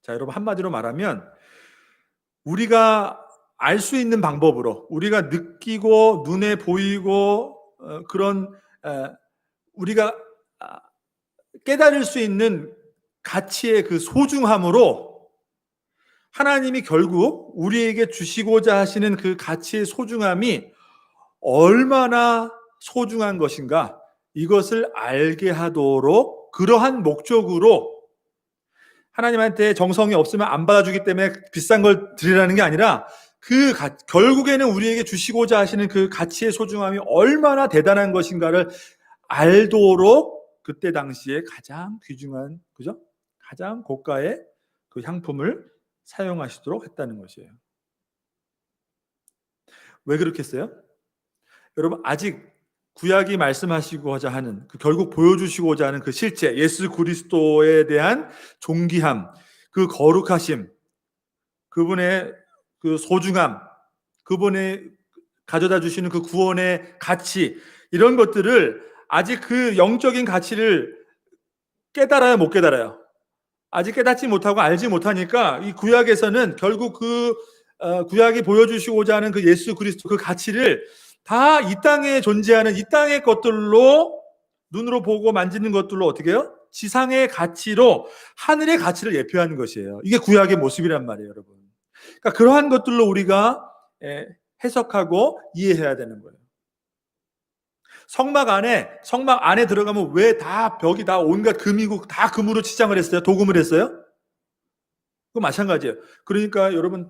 Speaker 1: 자, 여러분 한마디로 말하면 우리가 알 수 있는 방법으로, 우리가 느끼고 눈에 보이고 그런 우리가 깨달을 수 있는 가치의 그 소중함으로 하나님이 결국 우리에게 주시고자 하시는 그 가치의 소중함이 얼마나 소중한 것인가, 이것을 알게 하도록, 그러한 목적으로 하나님한테 정성이 없으면 안 받아주기 때문에 비싼 걸 드리라는 게 아니라 결국에는 우리에게 주시고자 하시는 그 가치의 소중함이 얼마나 대단한 것인가를 알도록 그때 당시에 가장 귀중한, 그죠? 가장 고가의 그 향품을 사용하시도록 했다는 것이에요. 왜 그렇게 했어요? 여러분 아직 구약이 말씀하시고자 하는, 결국 보여주시고자 하는 그 실제 예수 그리스도에 대한 존귀함, 그 거룩하심, 그분의 그 소중함, 그분의 가져다 주시는 그 구원의 가치, 이런 것들을 아직 그 영적인 가치를 깨달아요, 못 깨달아요? 아직 깨닫지 못하고 알지 못하니까 이 구약에서는 결국 구약이 보여주시고자 하는 그 예수 그리스도 그 가치를 다 이 땅에 존재하는 이 땅의 것들로, 눈으로 보고 만지는 것들로 어떻게 해요? 지상의 가치로 하늘의 가치를 예표하는 것이에요. 이게 구약의 모습이란 말이에요, 여러분. 그러니까 그러한 것들로 우리가 해석하고 이해해야 되는 거예요. 성막 안에 들어가면 왜 다 벽이 다 온갖 금이고 다 금으로 치장을 했어요? 도금을 했어요? 그 마찬가지예요. 그러니까 여러분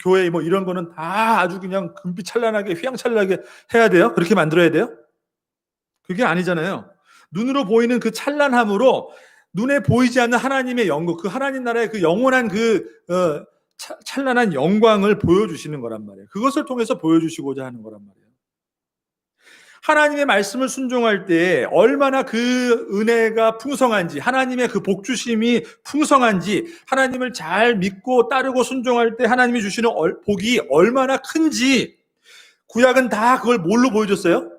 Speaker 1: 교회 뭐 이런 거는 다 아주 그냥 금빛 찬란하게 휘황찬란하게 해야 돼요? 그렇게 만들어야 돼요? 그게 아니잖아요. 눈으로 보이는 그 찬란함으로 눈에 보이지 않는 하나님의 영광, 그 하나님 나라의 그 영원한 그 찬란한 영광을 보여주시는 거란 말이에요. 그것을 통해서 보여주시고자 하는 거란 말이에요. 하나님의 말씀을 순종할 때 얼마나 그 은혜가 풍성한지, 하나님의 그 복주심이 풍성한지, 하나님을 잘 믿고 따르고 순종할 때 하나님이 주시는 복이 얼마나 큰지, 구약은 다 그걸 뭘로 보여줬어요?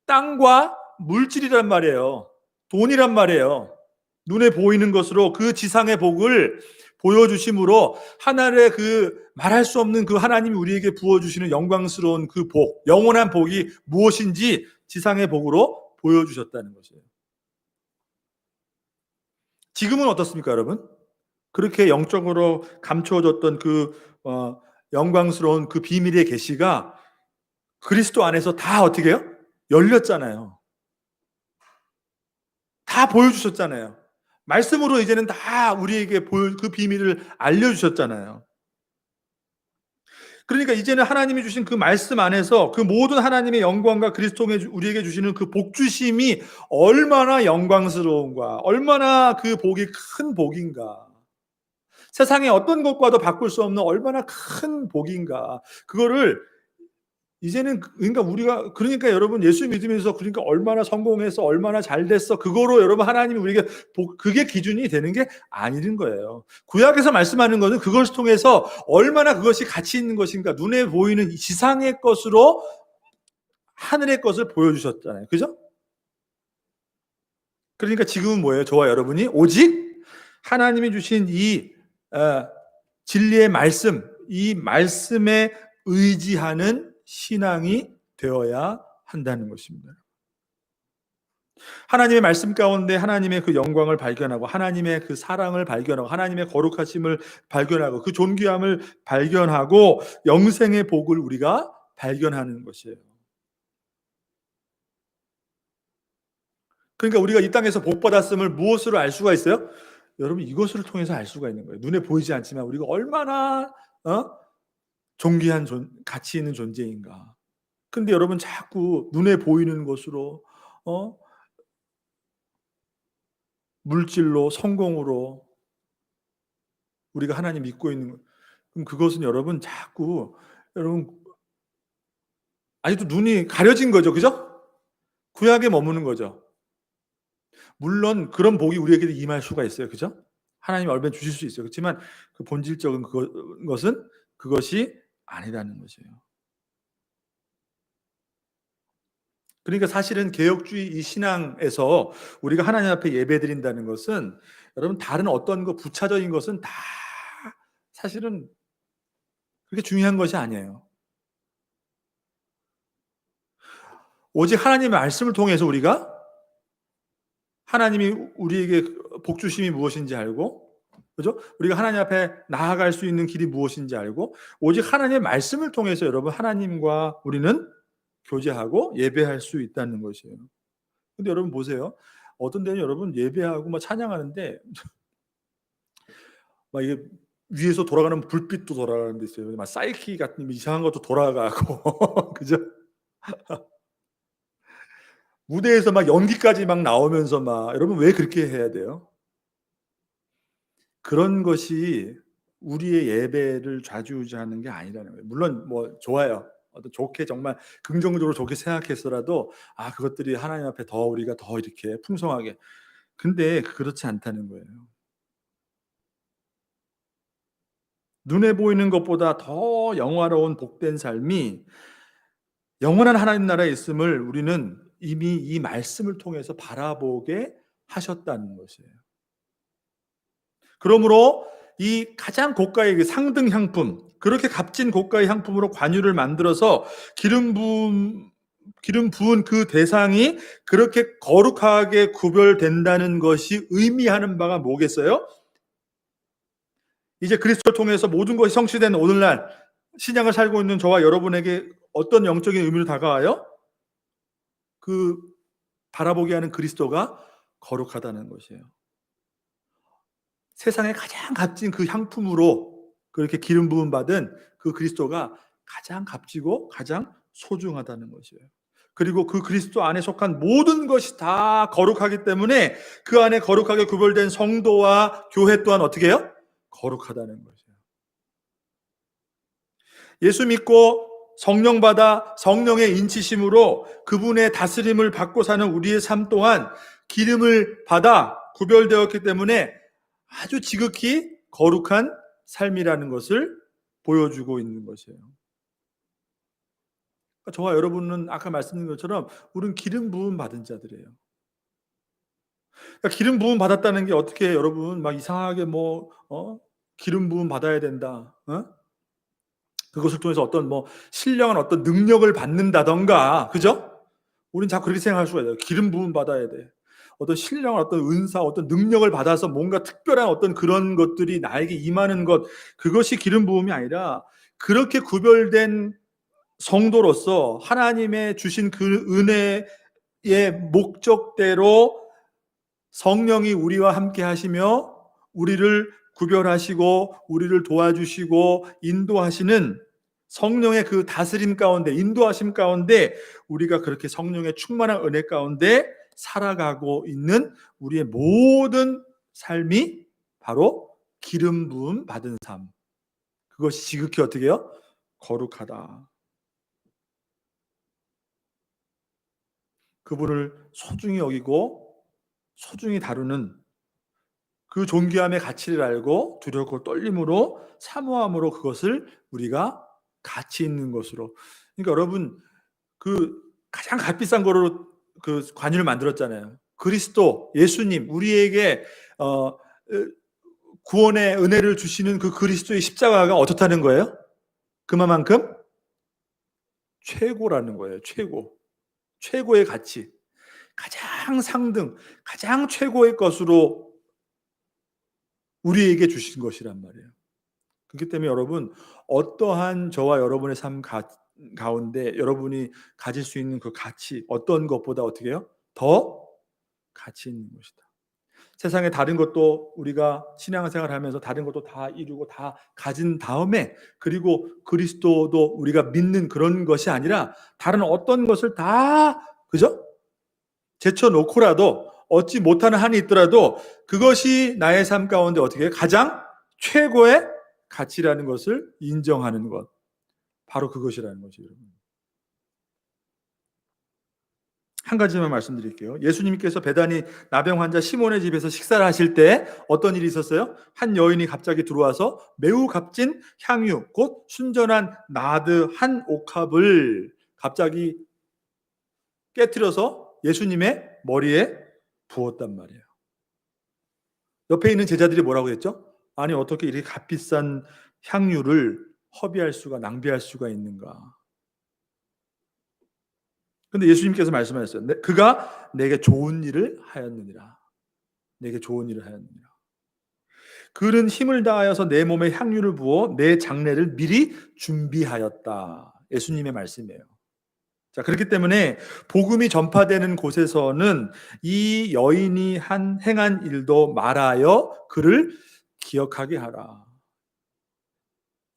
Speaker 1: 땅과 물질이란 말이에요. 돈이란 말이에요. 눈에 보이는 것으로 그 지상의 복을 보여주심으로 하늘의 그 말할 수 없는 그 하나님이 우리에게 부어주시는 영광스러운 그 복, 영원한 복이 무엇인지 지상의 복으로 보여주셨다는 것이에요. 지금은 어떻습니까, 여러분? 그렇게 영적으로 감추어졌던 그 영광스러운 그 비밀의 계시가 그리스도 안에서 다 어떻게 해요? 열렸잖아요. 다 보여주셨잖아요. 말씀으로 이제는 다 우리에게 그 비밀을 알려주셨잖아요. 그러니까 이제는 하나님이 주신 그 말씀 안에서 그 모든 하나님의 영광과 그리스도에 우리에게 주시는 그 복주심이 얼마나 영광스러운가, 얼마나 그 복이 큰 복인가, 세상의 어떤 것과도 바꿀 수 없는 얼마나 큰 복인가, 그거를 이제는, 그러니까 여러분 예수 믿으면서 그러니까 얼마나 성공해서 얼마나 잘 됐어, 그거로 여러분 하나님이 우리에게 그게 기준이 되는 게 아닌 거예요. 구약에서 말씀하는 것은 그것을 통해서 얼마나 그것이 가치 있는 것인가, 눈에 보이는 지상의 것으로 하늘의 것을 보여주셨잖아요. 그죠? 그러니까 지금은 뭐예요? 저와 여러분이 오직 하나님이 주신 이 진리의 말씀, 이 말씀에 의지하는 신앙이 되어야 한다는 것입니다. 하나님의 말씀 가운데 하나님의 그 영광을 발견하고, 하나님의 그 사랑을 발견하고, 하나님의 거룩하심을 발견하고, 그 존귀함을 발견하고, 영생의 복을 우리가 발견하는 것이에요. 그러니까 우리가 이 땅에서 복 받았음을 무엇으로 알 수가 있어요? 여러분, 이것을 통해서 알 수가 있는 거예요. 눈에 보이지 않지만 우리가 얼마나 존귀한 가치 있는 존재인가. 근데 여러분 자꾸 눈에 보이는 것으로 물질로, 성공으로 우리가 하나님 믿고 있는 것, 그럼 그것은 여러분 자꾸 여러분 아직도 눈이 가려진 거죠. 그죠? 구약에 머무는 거죠. 물론 그런 복이 우리에게도 임할 수가 있어요. 그죠? 하나님이 얼마나 주실 수 있어요. 그렇지만 그 본질적인 것은 그것이 아니라는 것이에요. 그러니까 사실은 개혁주의 이 신앙에서 우리가 하나님 앞에 예배드린다는 것은 여러분 다른 어떤 거 부차적인 것은 다 사실은 그렇게 중요한 것이 아니에요. 오직 하나님의 말씀을 통해서 우리가 하나님이 우리에게 복 주심이 무엇인지 알고, 그죠? 우리가 하나님 앞에 나아갈 수 있는 길이 무엇인지 알고, 오직 하나님의 말씀을 통해서 여러분 하나님과 우리는 교제하고 예배할 수 있다는 것이에요. 근데 여러분 보세요. 어떤 데는 여러분 예배하고 막 찬양하는데 막 이게 위에서 돌아가는 불빛도 돌아가는 데 있어요. 막 사이키 같은 이상한 것도 돌아가고 그죠? 무대에서 막 연기까지 막 나오면서 막, 여러분 왜 그렇게 해야 돼요? 그런 것이 우리의 예배를 좌지우지하는 게 아니라는 거예요. 물론 뭐 좋아요. 좋게 정말 긍정적으로 좋게 생각해서라도 그것들이 하나님 앞에 더 우리가 더 이렇게 풍성하게, 근데 그렇지 않다는 거예요. 눈에 보이는 것보다 더 영화로운 복된 삶이 영원한 하나님 나라에 있음을 우리는 이미 이 말씀을 통해서 바라보게 하셨다는 것이에요. 그러므로 이 가장 고가의 그 상등 향품, 그렇게 값진 고가의 향품으로 관유를 만들어서 기름 부은 그 대상이 그렇게 거룩하게 구별된다는 것이 의미하는 바가 뭐겠어요? 이제 그리스도를 통해서 모든 것이 성취된 오늘날 신앙을 살고 있는 저와 여러분에게 어떤 영적인 의미로 다가와요? 그 바라보게 하는 그리스도가 거룩하다는 것이에요. 세상에 가장 값진 그 향품으로 그렇게 기름 부음 받은 그 그리스도가 가장 값지고 가장 소중하다는 것이에요. 그리고 그 그리스도 안에 속한 모든 것이 다 거룩하기 때문에 그 안에 거룩하게 구별된 성도와 교회 또한 어떻게 해요? 거룩하다는 거죠. 예수 믿고 성령 받아 성령의 인치심으로 그분의 다스림을 받고 사는 우리의 삶 또한 기름을 받아 구별되었기 때문에 아주 지극히 거룩한 삶이라는 것을 보여주고 있는 것이에요. 저와 여러분은 아까 말씀드린 것처럼 우리는 기름 부음 받은 자들이에요. 그러니까 기름 부음 받았다는 게 어떻게 여러분 막 이상하게 기름 부음 받아야 된다. 그것을 통해서 어떤 신령한 어떤 능력을 받는다던가, 그죠? 우린 자꾸 그렇게 생각할 수가 있어요. 기름 부음 받아야 돼. 어떤 신령한 어떤 은사, 어떤 능력을 받아서 뭔가 특별한 어떤 그런 것들이 나에게 임하는 것, 그것이 기름 부음이 아니라 그렇게 구별된 성도로서 하나님의 주신 그 은혜의 목적대로 성령이 우리와 함께 하시며 우리를 구별하시고 우리를 도와주시고 인도하시는 성령의 그 다스림 가운데, 인도하심 가운데 우리가 그렇게 성령의 충만한 은혜 가운데 살아가고 있는 우리의 모든 삶이 바로 기름 부음 받은 삶. 그것이 지극히 어떻게 해요? 거룩하다. 그분을 소중히 여기고 소중히 다루는 그 존귀함의 가치를 알고 두렵고 떨림으로 사모함으로 그것을 우리가 가치 있는 것으로. 그러니까 여러분, 그 가장 값비싼 거로 그 관유를 만들었잖아요. 그리스도 예수님, 우리에게 구원의 은혜를 주시는 그 그리스도의 십자가가 어떻다는 거예요? 그만큼 최고라는 거예요. 최고의 가치, 가장 상등, 가장 최고의 것으로 우리에게 주신 것이란 말이에요. 그렇기 때문에 여러분, 어떠한 저와 여러분의 삶 가운데 여러분이 가질 수 있는 그 가치, 어떤 것보다 어떻게 해요? 더 가치 있는 것이다. 세상의 다른 것도 우리가 신앙생활을 하면서 다른 것도 다 이루고 다 가진 다음에, 그리고 그리스도도 우리가 믿는 그런 것이 아니라 다른 어떤 것을 다, 그죠? 제쳐놓고라도 얻지 못하는 한이 있더라도 그것이 나의 삶 가운데 어떻게 해요? 가장 최고의 가치라는 것을 인정하는 것. 바로 그것이라는 거죠, 여러분. 한 가지만 말씀드릴게요. 예수님께서 베다니 나병 환자 시몬의 집에서 식사를 하실 때 어떤 일이 있었어요? 한 여인이 갑자기 들어와서 매우 값진 향유, 곧 순전한 나드 한 옥합을 갑자기 깨트려서 예수님의 머리에 부었단 말이에요. 옆에 있는 제자들이 뭐라고 했죠? 아니, 어떻게 이렇게 값비싼 향유를 허비할 수가, 낭비할 수가 있는가? 근데 예수님께서 말씀하셨어요. 그가 내게 좋은 일을 하였느니라. 내게 좋은 일을 하였느니라. 그는 힘을 다하여서 내 몸에 향유를 부어 내 장례를 미리 준비하였다. 예수님의 말씀이에요. 자, 그렇기 때문에 복음이 전파되는 곳에서는 이 여인이 행한 일도 말하여 그를 기억하게 하라.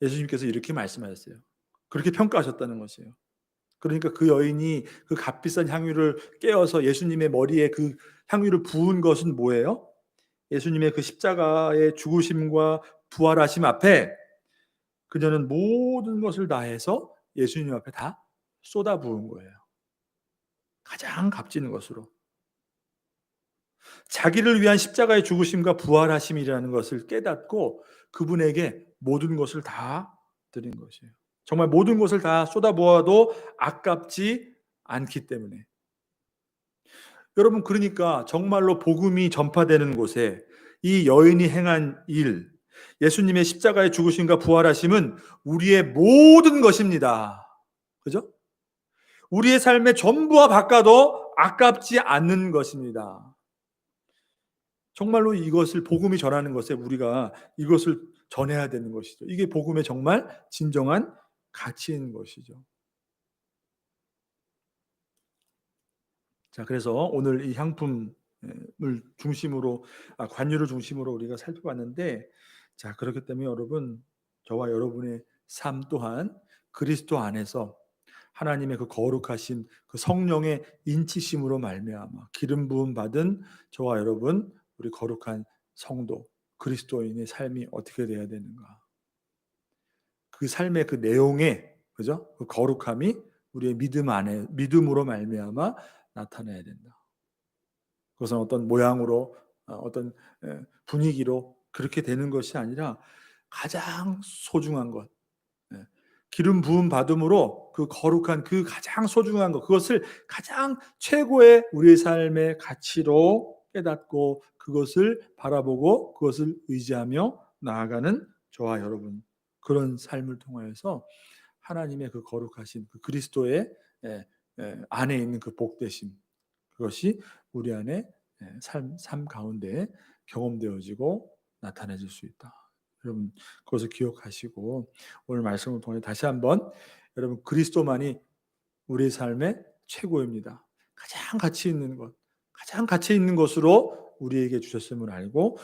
Speaker 1: 예수님께서 이렇게 말씀하셨어요. 그렇게 평가하셨다는 것이에요. 그러니까 그 여인이 그 값비싼 향유를 깨어서 예수님의 머리에 그 향유를 부은 것은 뭐예요? 예수님의 그 십자가의 죽으심과 부활하심 앞에 그녀는 모든 것을 다해서 예수님 앞에 다 쏟아 부은 거예요. 가장 값지는 것으로. 자기를 위한 십자가의 죽으심과 부활하심이라는 것을 깨닫고 그분에게 모든 것을 다 드린 것이에요. 정말 모든 것을 다 쏟아부어도 아깝지 않기 때문에. 여러분, 그러니까 정말로 복음이 전파되는 곳에 이 여인이 행한 일, 예수님의 십자가의 죽으심과 부활하심은 우리의 모든 것입니다. 그죠? 우리의 삶의 전부와 바꿔도 아깝지 않는 것입니다. 정말로 이것을 복음이 전하는 것에 우리가 이것을 전해야 되는 것이죠. 이게 복음의 정말 진정한 가치인 것이죠. 자, 그래서 오늘 이 향품을 중심으로, 관유를 중심으로 우리가 살펴봤는데, 자, 그렇기 때문에 여러분, 저와 여러분의 삶 또한 그리스도 안에서 하나님의 그 거룩하신 그 성령의 인치심으로 말미암아 기름 부음 받은 저와 여러분, 우리 거룩한 성도 그리스도인의 삶이 어떻게 돼야 되는가? 그 삶의 그 내용에, 그죠? 그 거룩함이 우리의 믿음 안에, 믿음으로 말미암아 나타나야 된다. 그것은 어떤 모양으로, 어떤 분위기로 그렇게 되는 것이 아니라 가장 소중한 것, 기름 부음 받음으로 그 거룩한 그 가장 소중한 것, 그것을 가장 최고의 우리의 삶의 가치로 깨닫고 그것을 바라보고 그것을 의지하며 나아가는 저와 여러분, 그런 삶을 통하여서 하나님의 그 거룩하신 그 그리스도의 안에 있는 그 복되심, 그것이 우리 안에 삶 가운데 경험되어지고 나타내질 수 있다. 여러분, 그것을 기억하시고 오늘 말씀을 통해 다시 한번 여러분, 그리스도만이 우리 삶의 최고입니다. 가장 가치 있는 것, 가장 가치 있는 것으로 우리에게 주셨음을 알고